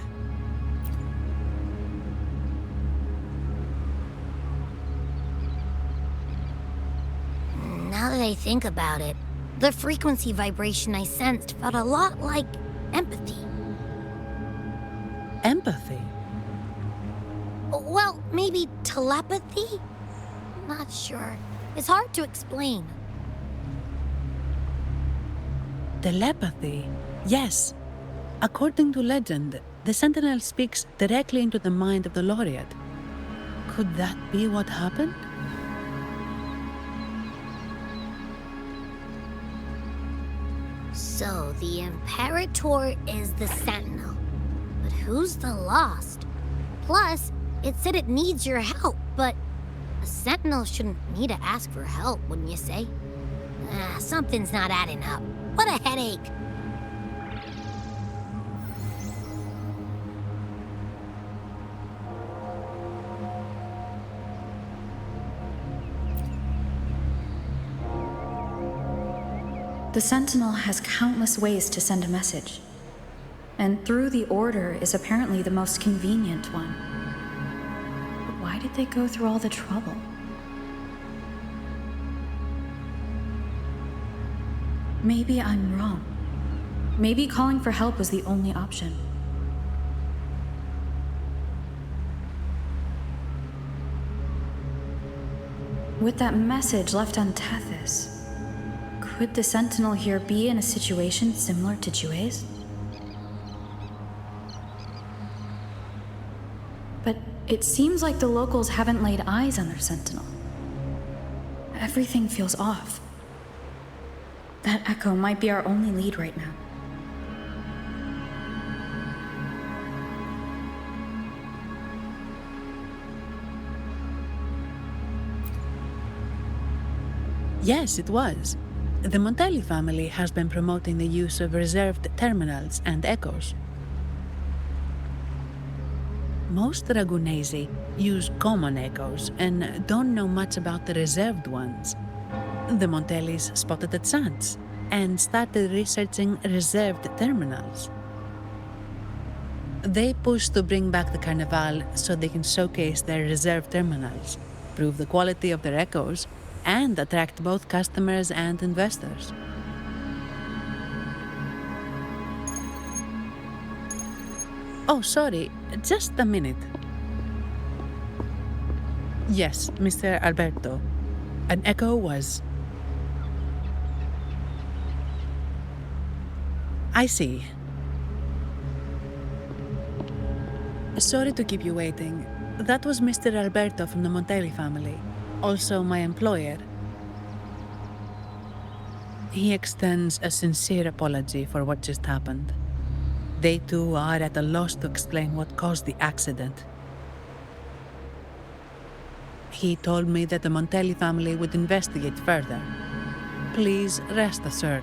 Now that I think about it, the frequency vibration I sensed felt a lot like empathy. Empathy? Well, maybe telepathy? Not sure. It's hard to explain. Telepathy? Yes. According to legend, the Sentinel speaks directly into the mind of the laureate. Could that be what happened? So, the Imperator is the Sentinel. But who's the Lost? Plus, it said it needs your help, but a Sentinel shouldn't need to ask for help, wouldn't you say? Something's not adding up. What a headache! The Sentinel has countless ways to send a message. And through the Order is apparently the most convenient one. But why did they go through all the trouble? Maybe I'm wrong. Maybe calling for help was the only option. With that message left on Tethys, could the Sentinel here be in a situation similar to Jue's? But it seems like the locals haven't laid eyes on their Sentinel. Everything feels off. That echo might be our only lead right now. Yes, it was. The Montelli family has been promoting the use of reserved terminals and echoes. Most Ragunesi use common echoes and don't know much about the reserved ones. The Montellis spotted a chance and started researching reserved terminals. They push to bring back the Carnival so they can showcase their reserved terminals, prove the quality of their echoes, and attract both customers and investors. Oh, sorry, just a minute. Yes, Mr. Alberto. An echo was... I see. Sorry to keep you waiting. That was Mr. Alberto from the Montelli family, also my employer. He extends a sincere apology for what just happened. They too are at a loss to explain what caused the accident. He told me that the Montelli family would investigate further. Please rest assured.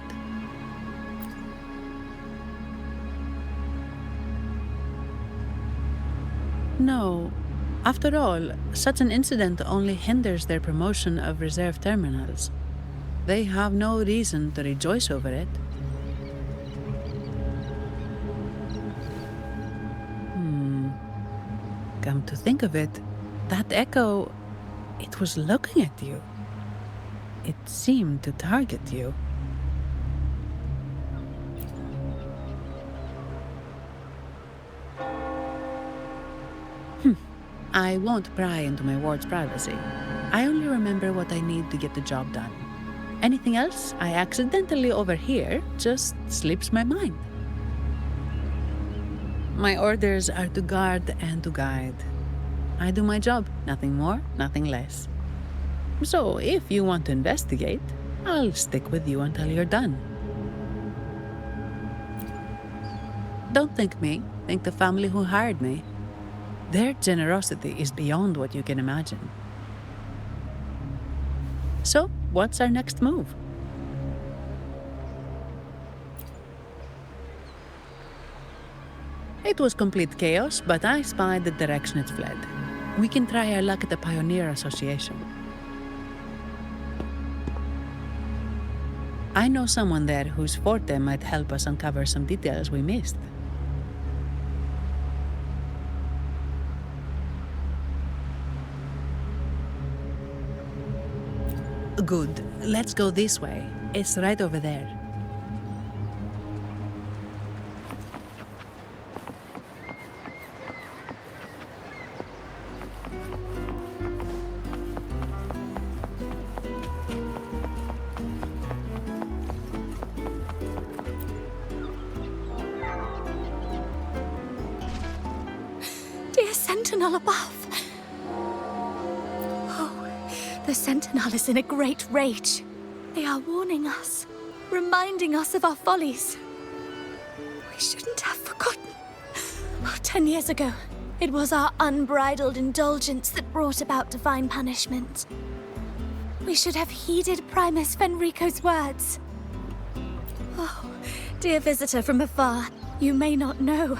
No. After all, such an incident only hinders their promotion of reserve terminals. They have no reason to rejoice over it. Come to think of it, that echo, it was looking at you. It seemed to target you. I won't pry into my ward's privacy. I only remember what I need to get the job done. Anything else I accidentally overhear just slips my mind. My orders are to guard and to guide. I do my job, nothing more, nothing less. So if you want to investigate, I'll stick with you until you're done. Don't thank me, thank the family who hired me. Their generosity is beyond what you can imagine. So, what's our next move? It was complete chaos, but I spied the direction it fled. We can try our luck at the Pioneer Association. I know someone there whose forte might help us uncover some details we missed. Good. Let's go this way. It's right over there. Dear Sentinel above! The Sentinel is in a great rage. They are warning us, reminding us of our follies. We shouldn't have forgotten. 10 years ago, it was our unbridled indulgence that brought about divine punishment. We should have heeded Primus Fenrico's words. Oh, dear visitor from afar, you may not know.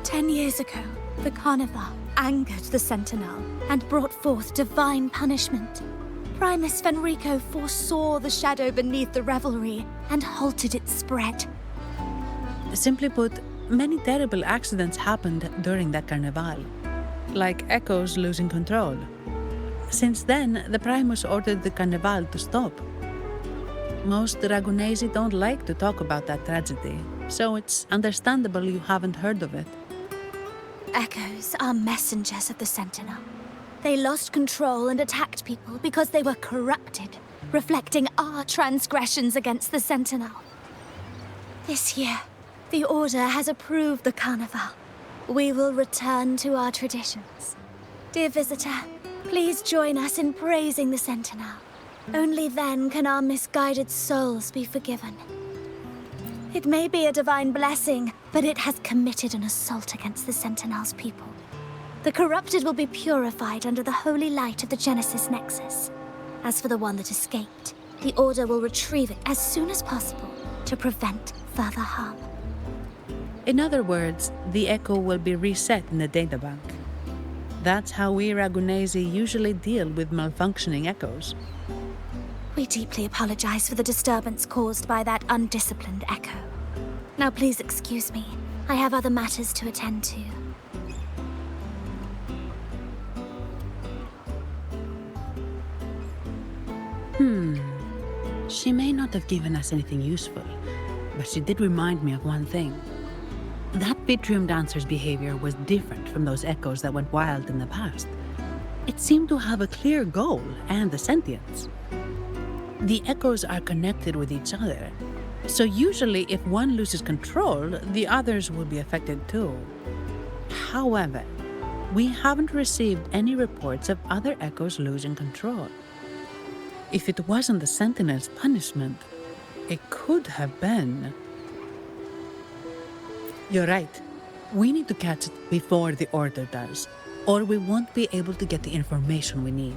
10 years ago, the Carnival angered the Sentinel and brought forth divine punishment. Primus Fenrico foresaw the shadow beneath the Reverie and halted its spread. Simply put, many terrible accidents happened during that Carnival, like Echoes losing control. Since then, the Primus ordered the Carnival to stop. Most Ragunnesi don't like to talk about that tragedy, so it's understandable you haven't heard of it. Echoes are messengers of the Sentinel. They lost control and attacked people because they were corrupted, reflecting our transgressions against the Sentinel. This year, the Order has approved the Carnival. We will return to our traditions. Dear visitor, please join us in praising the Sentinel. Only then can our misguided souls be forgiven. It may be a divine blessing, but it has committed an assault against the Sentinel's people. The corrupted will be purified under the holy light of the Genesis Nexus. As for the one that escaped, the Order will retrieve it as soon as possible to prevent further harm. In other words, the Echo will be reset in the databank. That's how we Ragunnesi usually deal with malfunctioning Echoes. We deeply apologize for the disturbance caused by that undisciplined Echo. Now please excuse me. I have other matters to attend to. She may not have given us anything useful, but she did remind me of one thing. That Vitrium dancer's behavior was different from those Echoes that went wild in the past. It seemed to have a clear goal and a sentience. The Echoes are connected with each other, so usually if one loses control, the others will be affected too. However, we haven't received any reports of other Echoes losing control. If it wasn't the Sentinel's punishment, it could have been. You're right. We need to catch it before the Order does, or we won't be able to get the information we need.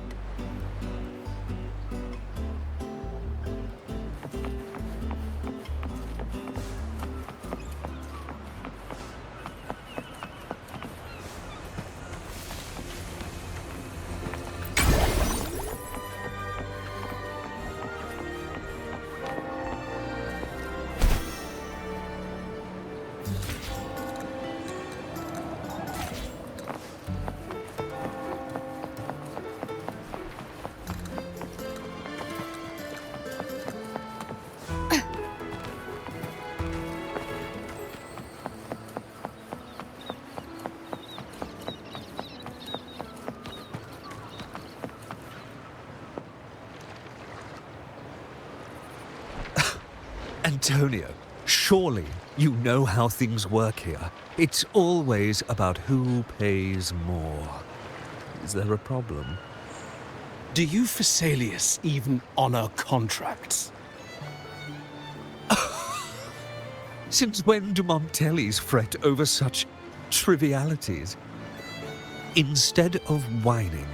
Antonio, surely you know how things work here. It's always about who pays more. Is there a problem? Do you Phasaelius even honor contracts? Since when do Montellis fret over such trivialities? Instead of whining,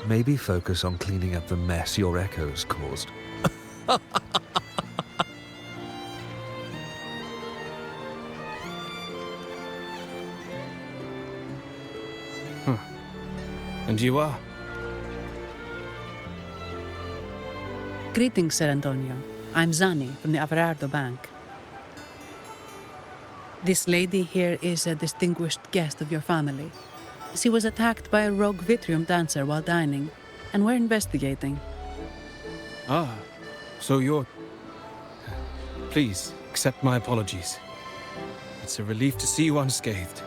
maybe focus on cleaning up the mess your echoes caused. And you are? Greetings, Sir Antonio. I'm Zani from the Averarado Bank. This lady here is a distinguished guest of your family. She was attacked by a rogue Vitrium dancer while dining, and we're investigating. Ah, so you're... Please, accept my apologies. It's a relief to see you unscathed.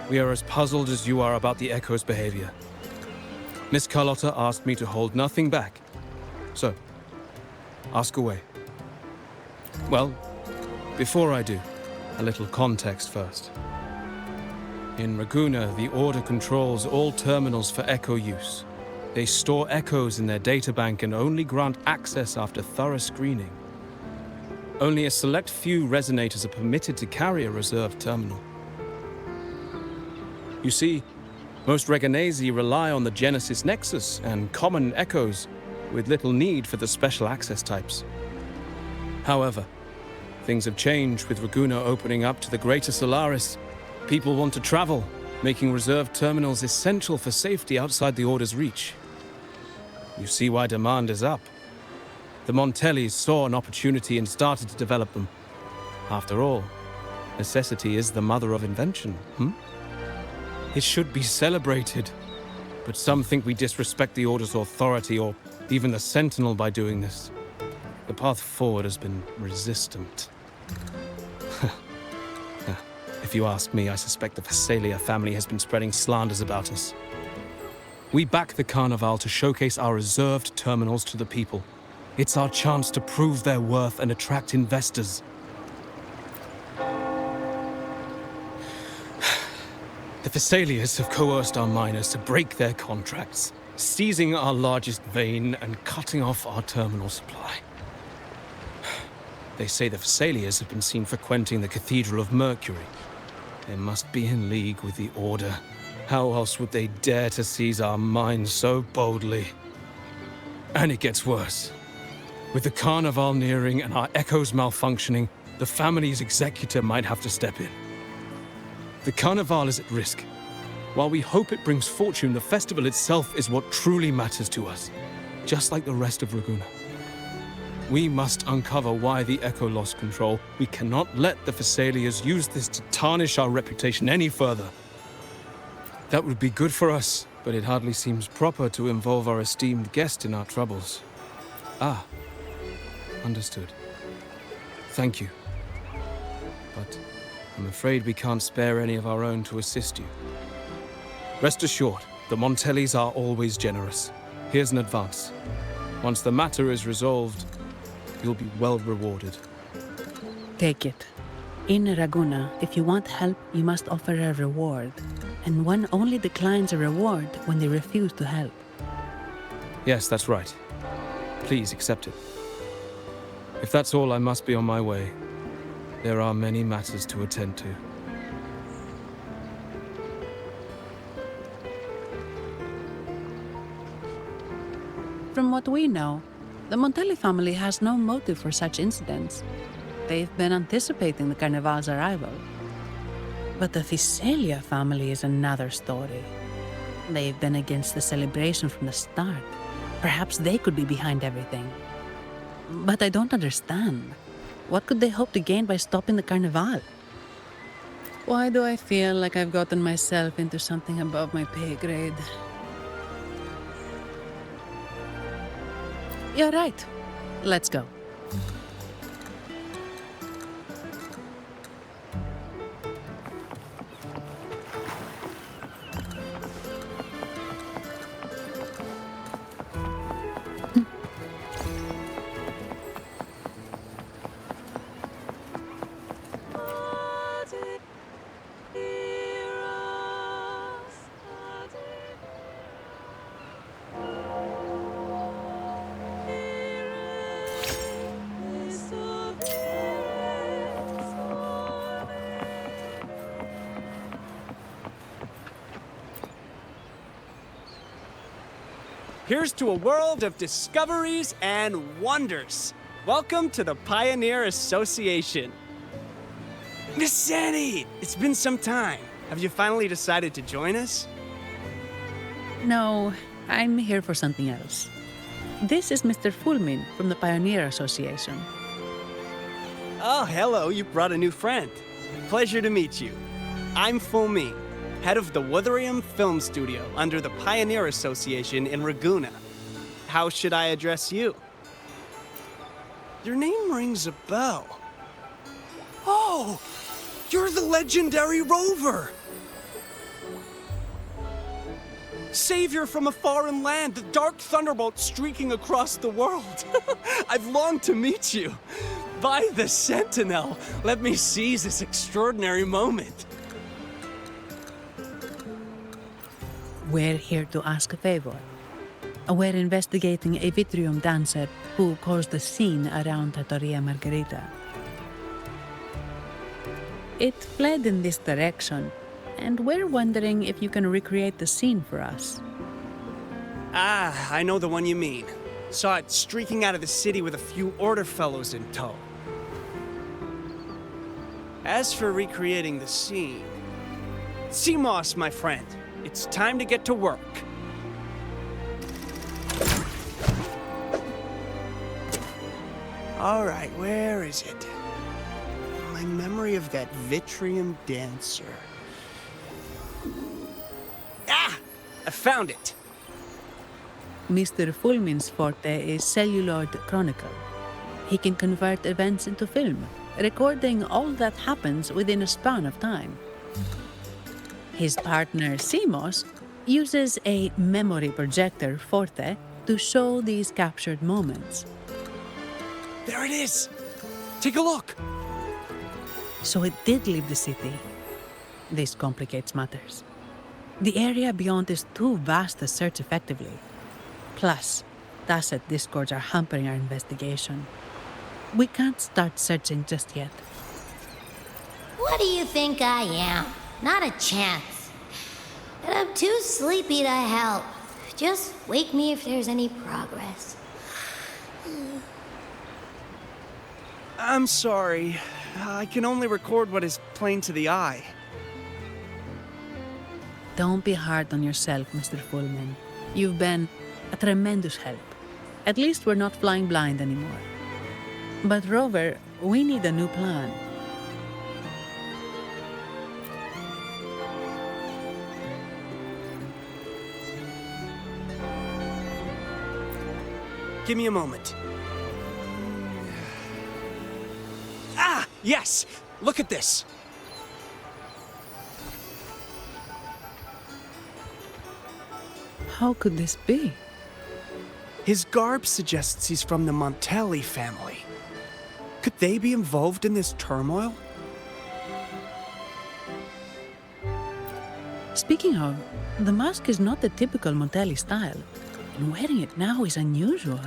We are as puzzled as you are about the Echo's behavior. Miss Carlotta asked me to hold nothing back. So, ask away. Well, before I do, a little context first. In Ragunna, the Order controls all terminals for Echo use. They store echoes in their databank and only grant access after thorough screening. Only a select few resonators are permitted to carry a reserved terminal. You see, most Reganesi rely on the Genesis Nexus and common echoes, with little need for the special access types. However, things have changed with Ragunna opening up to the greater Solaris. People want to travel, making reserved terminals essential for safety outside the Order's reach. You see why demand is up. The Montellis saw an opportunity and started to develop them. After all, necessity is the mother of invention, It should be celebrated, but some think we disrespect the Order's authority or even the Sentinel by doing this. The path forward has been resistant. If you ask me, I suspect the Phasaelia family has been spreading slanders about us. We back the Carnival to showcase our reserved terminals to the people. It's our chance to prove their worth and attract investors. The Phasaelias have coerced our miners to break their contracts, seizing our largest vein and cutting off our terminal supply. They say the Phasaelias have been seen frequenting the Cathedral of Mercury. They must be in league with the Order. How else would they dare to seize our mines so boldly? And it gets worse. With the Carnival nearing and our echoes malfunctioning, the family's executor might have to step in. The Carnival is at risk. While we hope it brings fortune, the festival itself is what truly matters to us, just like the rest of Ragunna. We must uncover why the Echo lost control. We cannot let the Phasaelias use this to tarnish our reputation any further. That would be good for us, but it hardly seems proper to involve our esteemed guest in our troubles. Ah, understood. Thank you. But I'm afraid we can't spare any of our own to assist you. Rest assured, the Montellis are always generous. Here's an advance. Once the matter is resolved, you'll be well rewarded. Take it. In Ragunna, if you want help, you must offer a reward. And one only declines a reward when they refuse to help. Yes, that's right. Please accept it. If that's all, I must be on my way. There are many matters to attend to. From what we know, the Montelli family has no motive for such incidents. They've been anticipating the Carnival's arrival. But the Phasaelia family is another story. They've been against the celebration from the start. Perhaps they could be behind everything. But I don't understand. What could they hope to gain by stopping the Carnival? Why do I feel like I've gotten myself into something above my pay grade? You're right. Let's go. Here's to a world of discoveries and wonders. Welcome to the Pioneer Association. Miss Zani, it's been some time. Have you finally decided to join us? No, I'm here for something else. This is Mr. Fulmin from the Pioneer Association. Oh, hello, you brought a new friend. Pleasure to meet you. I'm Fulmin, head of the Wuthering Film Studio under the Pioneer Association in Ragunna. How should I address you? Your name rings a bell. Oh, you're the legendary Rover! Savior from a foreign land, the dark thunderbolt streaking across the world. I've longed to meet you. By the Sentinel, let me seize this extraordinary moment. We're here to ask a favor. We're investigating a Vitrium dancer who caused a scene around Trattoria Margherita. It fled in this direction, and we're wondering if you can recreate the scene for us. Ah, I know the one you mean. Saw it streaking out of the city with a few Order fellows in tow. As for recreating the scene... CMOS, my friend, it's time to get to work. All right, where is it? My memory of that Vitrium dancer. Ah! I found it! Mr. Fulmin's forte is celluloid chronicle. He can convert events into film, recording all that happens within a span of time. His partner, CMOS, uses a memory projector forte to show these captured moments. There it is! Take a look! So it did leave the city. This complicates matters. The area beyond is too vast to search effectively. Plus, tacit discords are hampering our investigation. We can't start searching just yet. What do you think I am? Not a chance. And I'm too sleepy to help. Just wake me if there's any progress. I'm sorry. I can only record what is plain to the eye. Don't be hard on yourself, Mr. Fulmin. You've been a tremendous help. At least we're not flying blind anymore. But Rover, we need a new plan. Give me a moment. Ah, yes! Look at this! How could this be? His garb suggests he's from the Montelli family. Could they be involved in this turmoil? Speaking of, the mask is not the typical Montelli style, and wearing it now is unusual.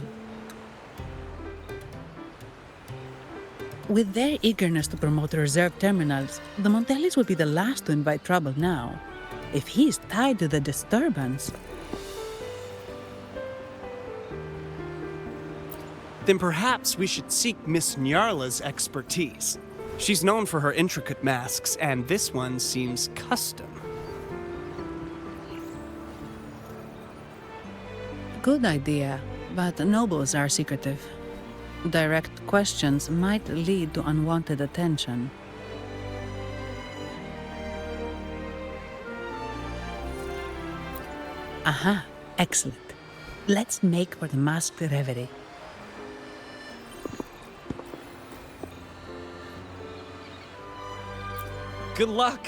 With their eagerness to promote reserve terminals, the Montellis would be the last to invite trouble now. If he's tied to the disturbance... Then perhaps we should seek Miss Nyarla's expertise. She's known for her intricate masks, and this one seems custom. Good idea, but nobles are secretive. Direct questions might lead to unwanted attention. Aha, excellent. Let's make for the masked Reverie. Good luck!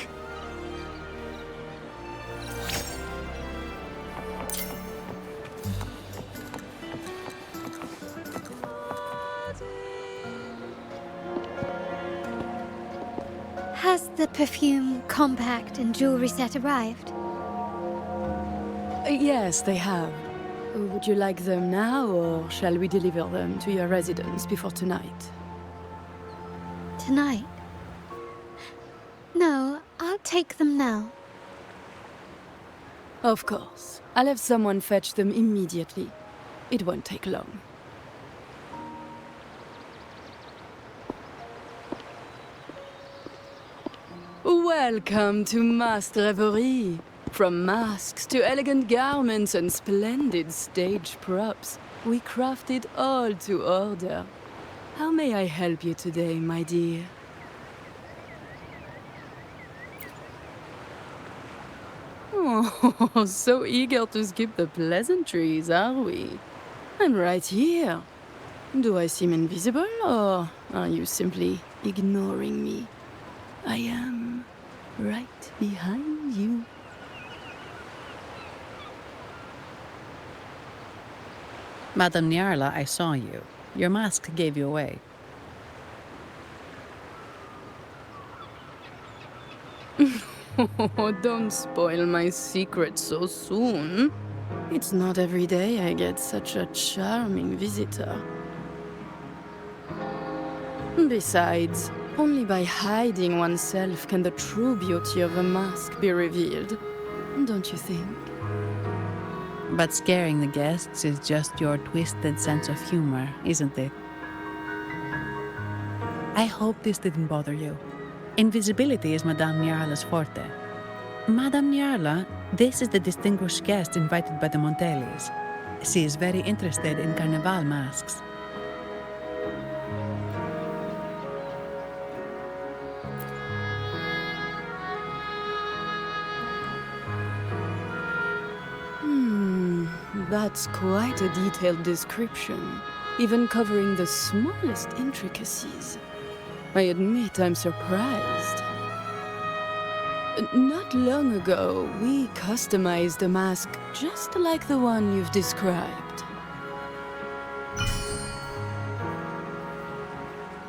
Has the perfume, compact, and jewelry set arrived? Yes, they have. Would you like them now, or shall we deliver them to your residence before tonight? Tonight? No, I'll take them now. Of course. I'll have someone fetch them immediately. It won't take long. Welcome to Masked Reverie. From masks to elegant garments and splendid stage props, we craft it all to order. How may I help you today, my dear? Oh, so eager to skip the pleasantries, are we? I'm right here. Do I seem invisible, or are you simply ignoring me? I am right behind you. Madame Nyarla, I saw you. Your mask gave you away. Oh, don't spoil my secret so soon. It's not every day I get such a charming visitor. Besides, only by hiding oneself can the true beauty of a mask be revealed. Don't you think? But scaring the guests is just your twisted sense of humor, isn't it? I hope this didn't bother you. Invisibility is Madame Nyarla's forte. Madame Nyarla, this is the distinguished guest invited by the Montellis. She is very interested in Carnival masks. That's quite a detailed description, even covering the smallest intricacies. I admit I'm surprised. Not long ago, we customized a mask just like the one you've described.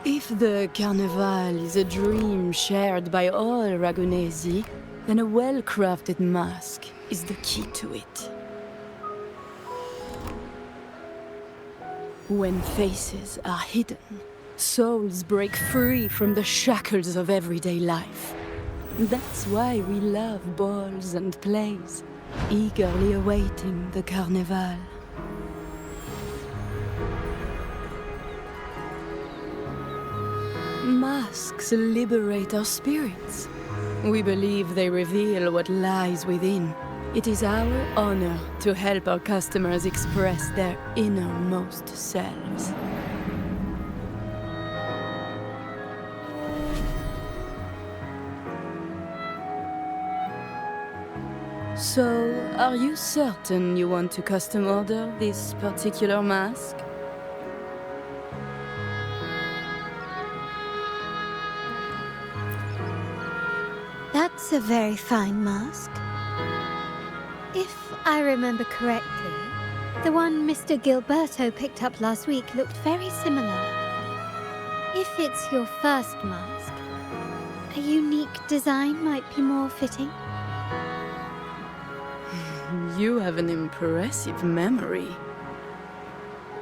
If the Carnival is a dream shared by all Ragunesi, then a well-crafted mask is the key to it. When faces are hidden, souls break free from the shackles of everyday life. That's why we love balls and plays, eagerly awaiting the Carnival. Masks liberate our spirits. We believe they reveal what lies within. It is our honor to help our customers express their innermost selves. So, are you certain you want to custom order this particular mask? That's a very fine mask. If I remember correctly, the one Mr. Gilberto picked up last week looked very similar. If it's your first mask, a unique design might be more fitting. You have an impressive memory.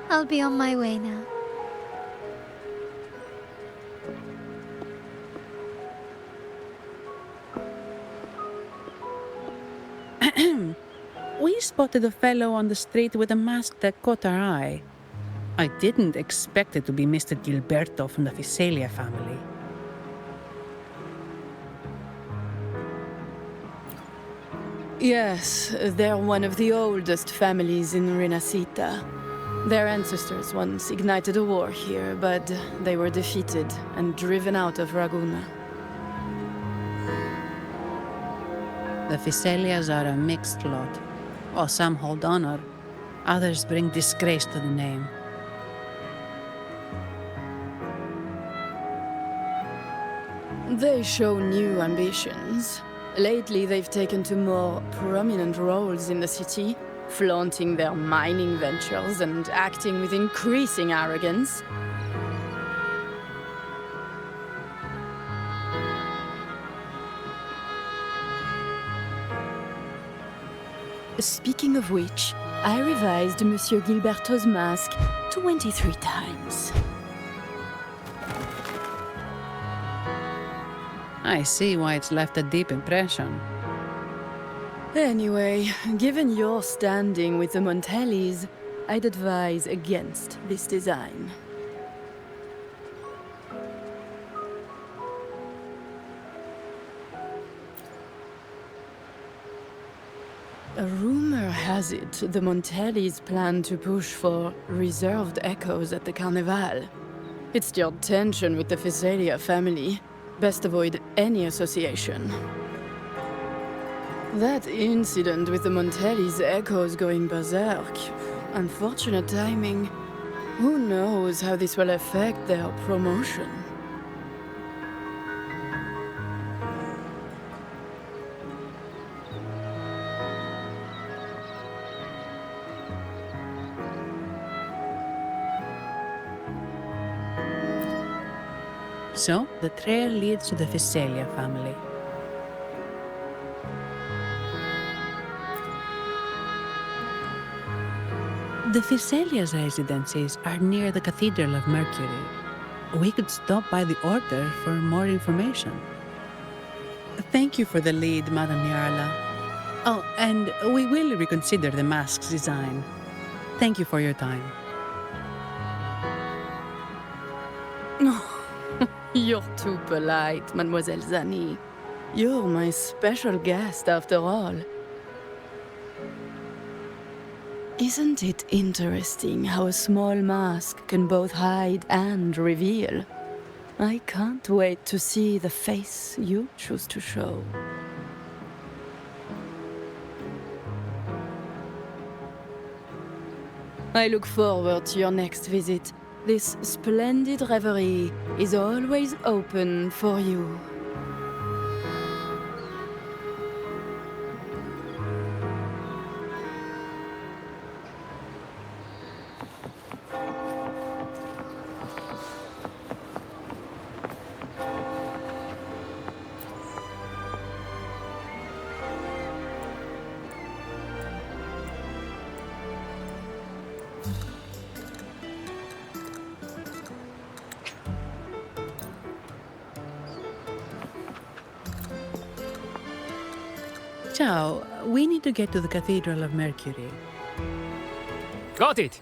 I'll be on my way now. We spotted a fellow on the street with a mask that caught our eye. I didn't expect it to be Mr. Gilberto from the Visalia family. Yes, they're one of the oldest families in Rinascita. Their ancestors once ignited a war here, but they were defeated and driven out of Ragunna. The Visalias are a mixed lot. While some hold honor, others bring disgrace to the name. They show new ambitions. Lately, they've taken to more prominent roles in the city, flaunting their mining ventures and acting with increasing arrogance. Speaking of which, I revised Monsieur Gilberto's mask 23 times. I see why it's left a deep impression. Anyway, given your standing with the Montellis, I'd advise against this design. A rumor has it the Montellis plan to push for reserved echoes at the Carnival. It's stirred tension with the Physalia family. Best avoid any association. That incident with the Montellis' echoes going berserk. Unfortunate timing. Who knows how this will affect their promotion? So, the trail leads to the Physalia family. The Physalia's residences are near the Cathedral of Mercury. We could stop by the Order for more information. Thank you for the lead, Madame Yarla. Oh, and we will reconsider the mask's design. Thank you for your time. You're too polite, Mademoiselle Zani. You're my special guest, after all. Isn't it interesting how a small mask can both hide and reveal? I can't wait to see the face you choose to show. I look forward to your next visit. This splendid reverie is always open for you. Ciao, we need to get to the Cathedral of Mercury. Got it!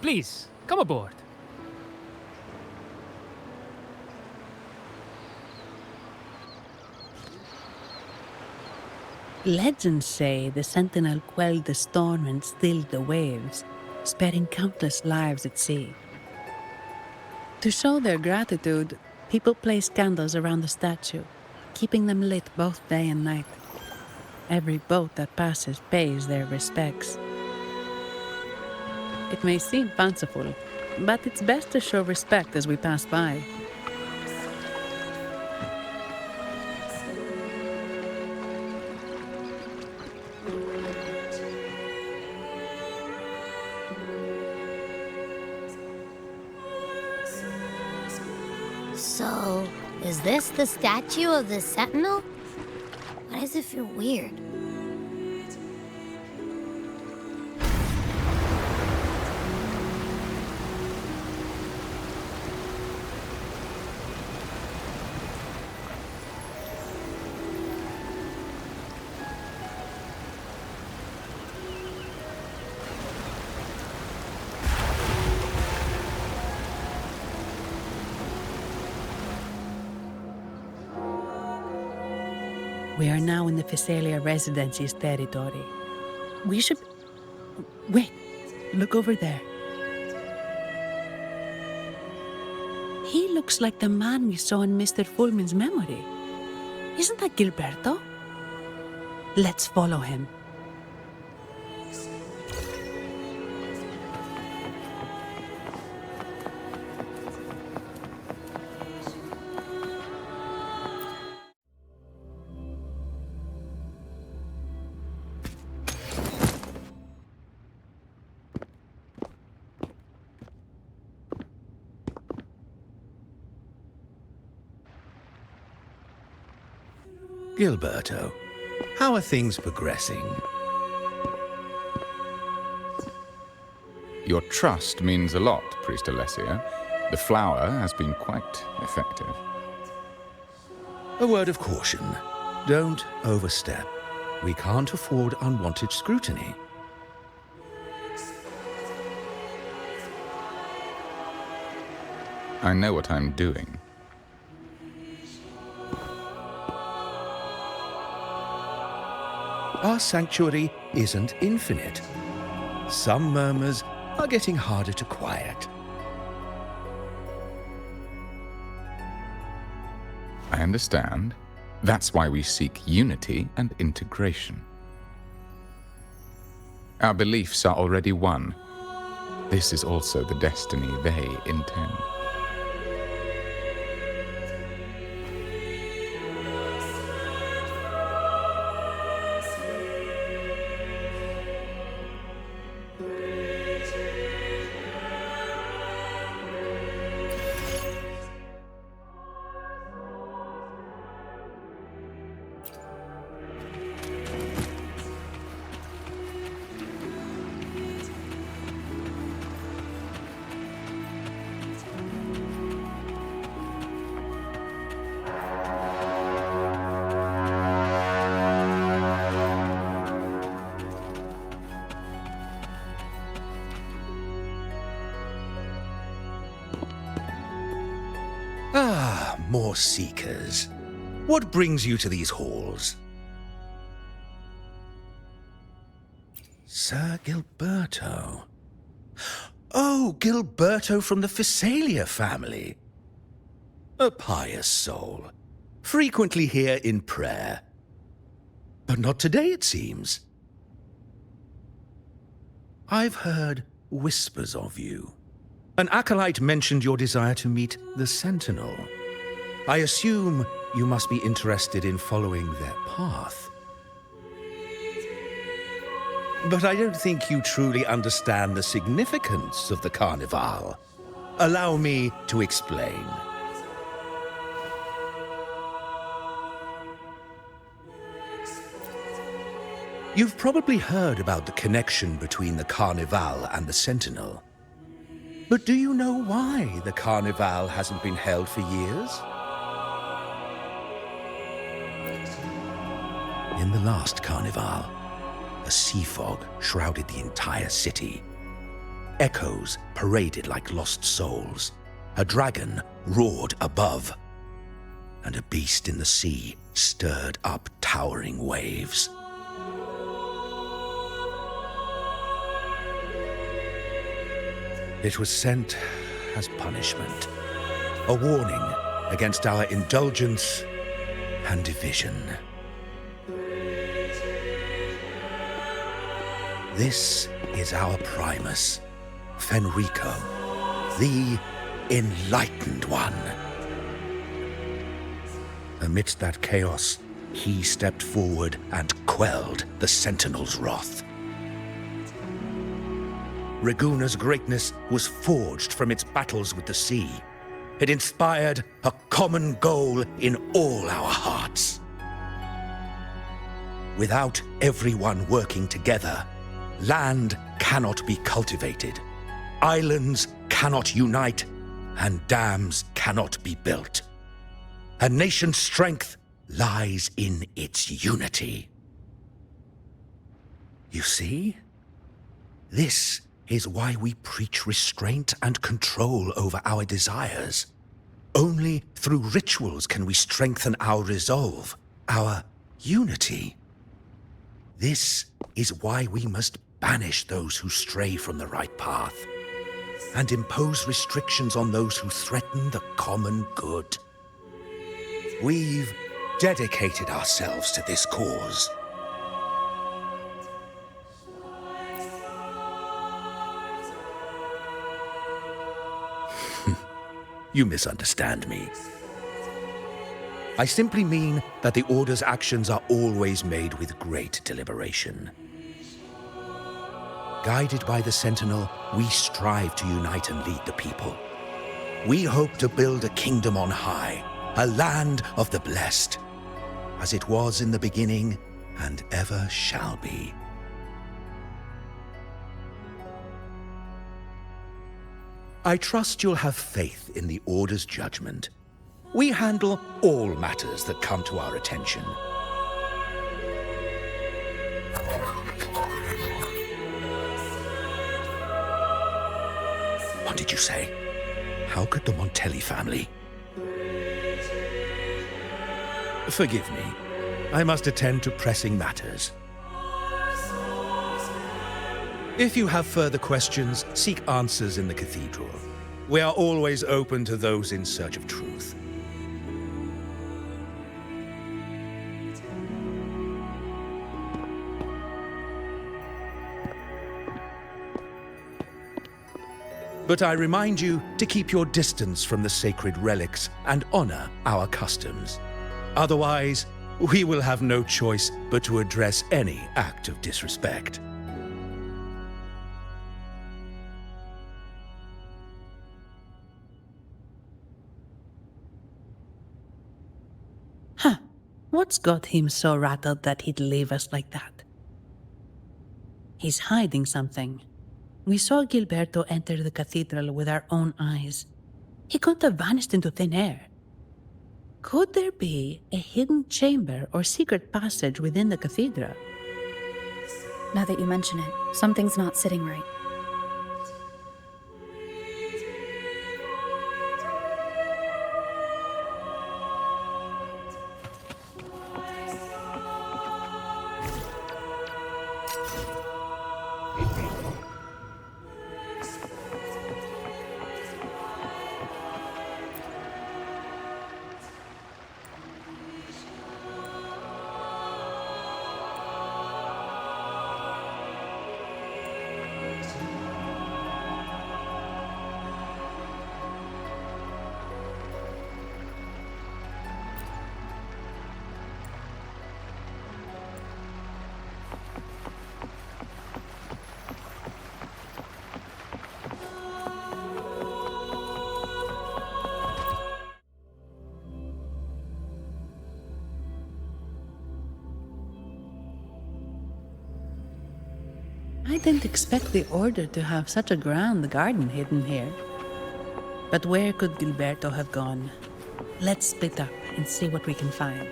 Please, come aboard. Legends say the Sentinel quelled the storm and stilled the waves, sparing countless lives at sea. To show their gratitude, people place candles around the statue, keeping them lit both day and night. Every boat that passes pays their respects. It may seem fanciful, but it's best to show respect as we pass by. So, is this the statue of the Sentinel? Why does it feel weird? We are now in the Physalia Residency's territory. We should... Wait, look over there. He looks like the man we saw in Mr. Fulmin's memory. Isn't that Gilberto? Let's follow him. Gilberto, how are things progressing? Your trust means a lot, Priest Alessia. The flower has been quite effective. A word of caution. Don't overstep. We can't afford unwanted scrutiny. I know what I'm doing. Our sanctuary isn't infinite. Some murmurs are getting harder to quiet. I understand. That's why we seek unity and integration. Our beliefs are already one. This is also the destiny they intend. More seekers. What brings you to these halls? Sir Gilberto. Oh, Gilberto from the Physalia family. A pious soul. Frequently here in prayer. But not today, it seems. I've heard whispers of you. An acolyte mentioned your desire to meet the Sentinel. I assume you must be interested in following their path. But I don't think you truly understand the significance of the Carnival. Allow me to explain. You've probably heard about the connection between the Carnival and the Sentinel. But do you know why the Carnival hasn't been held for years? In the last Carnival, a sea fog shrouded the entire city. Echoes paraded like lost souls. A dragon roared above. And a beast in the sea stirred up towering waves. It was sent as punishment. A warning against our indulgence and division. This is our Primus, Fenrico, the Enlightened One. Amidst that chaos, he stepped forward and quelled the Sentinel's wrath. Ragunna's greatness was forged from its battles with the sea. It inspired a common goal in all our hearts. Without everyone working together, land cannot be cultivated, islands cannot unite, and dams cannot be built. A nation's strength lies in its unity. You see? This is why we preach restraint and control over our desires. Only through rituals can we strengthen our resolve, our unity. This is why we must banish those who stray from the right path, and impose restrictions on those who threaten the common good. We've dedicated ourselves to this cause. You misunderstand me. I simply mean that the Order's actions are always made with great deliberation. Guided by the Sentinel, we strive to unite and lead the people. We hope to build a kingdom on high, a land of the blessed, as it was in the beginning and ever shall be. I trust you'll have faith in the Order's judgment. We handle all matters that come to our attention. What did you say? How could the Montelli family? Forgive me. I must attend to pressing matters. If you have further questions, seek answers in the cathedral. We are always open to those in search of truth. But I remind you to keep your distance from the sacred relics and honor our customs. Otherwise, we will have no choice but to address any act of disrespect. Huh. What's got him so rattled that he'd leave us like that? He's hiding something. We saw Gilberto enter the cathedral with our own eyes. He couldn't have vanished into thin air. Could there be a hidden chamber or secret passage within the cathedral? Now that you mention it, something's not sitting right. I didn't expect the Order to have such a grand garden hidden here. But where could Gilberto have gone? Let's split up and see what we can find.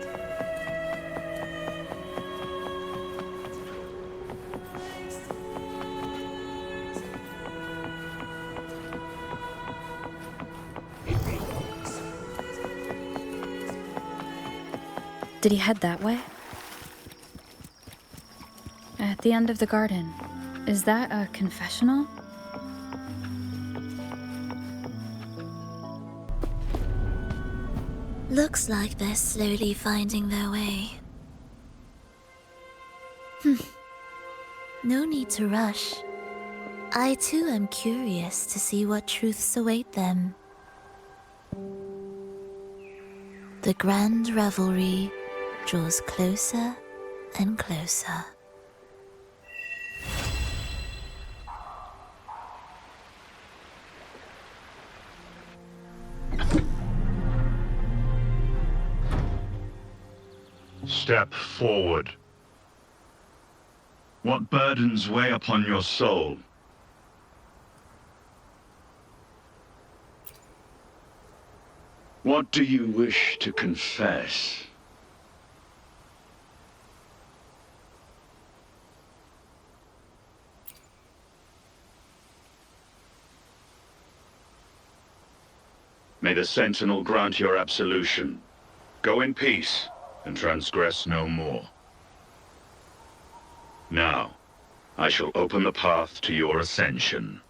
Did he head that way? At the end of the garden. Is that a confessional? Looks like they're slowly finding their way. No need to rush. I too am curious to see what truths await them. The grand revelry draws closer and closer. Step forward. What burdens weigh upon your soul? What do you wish to confess? May the Sentinel grant your absolution. Go in peace and transgress no more. Now, I shall open the path to your ascension.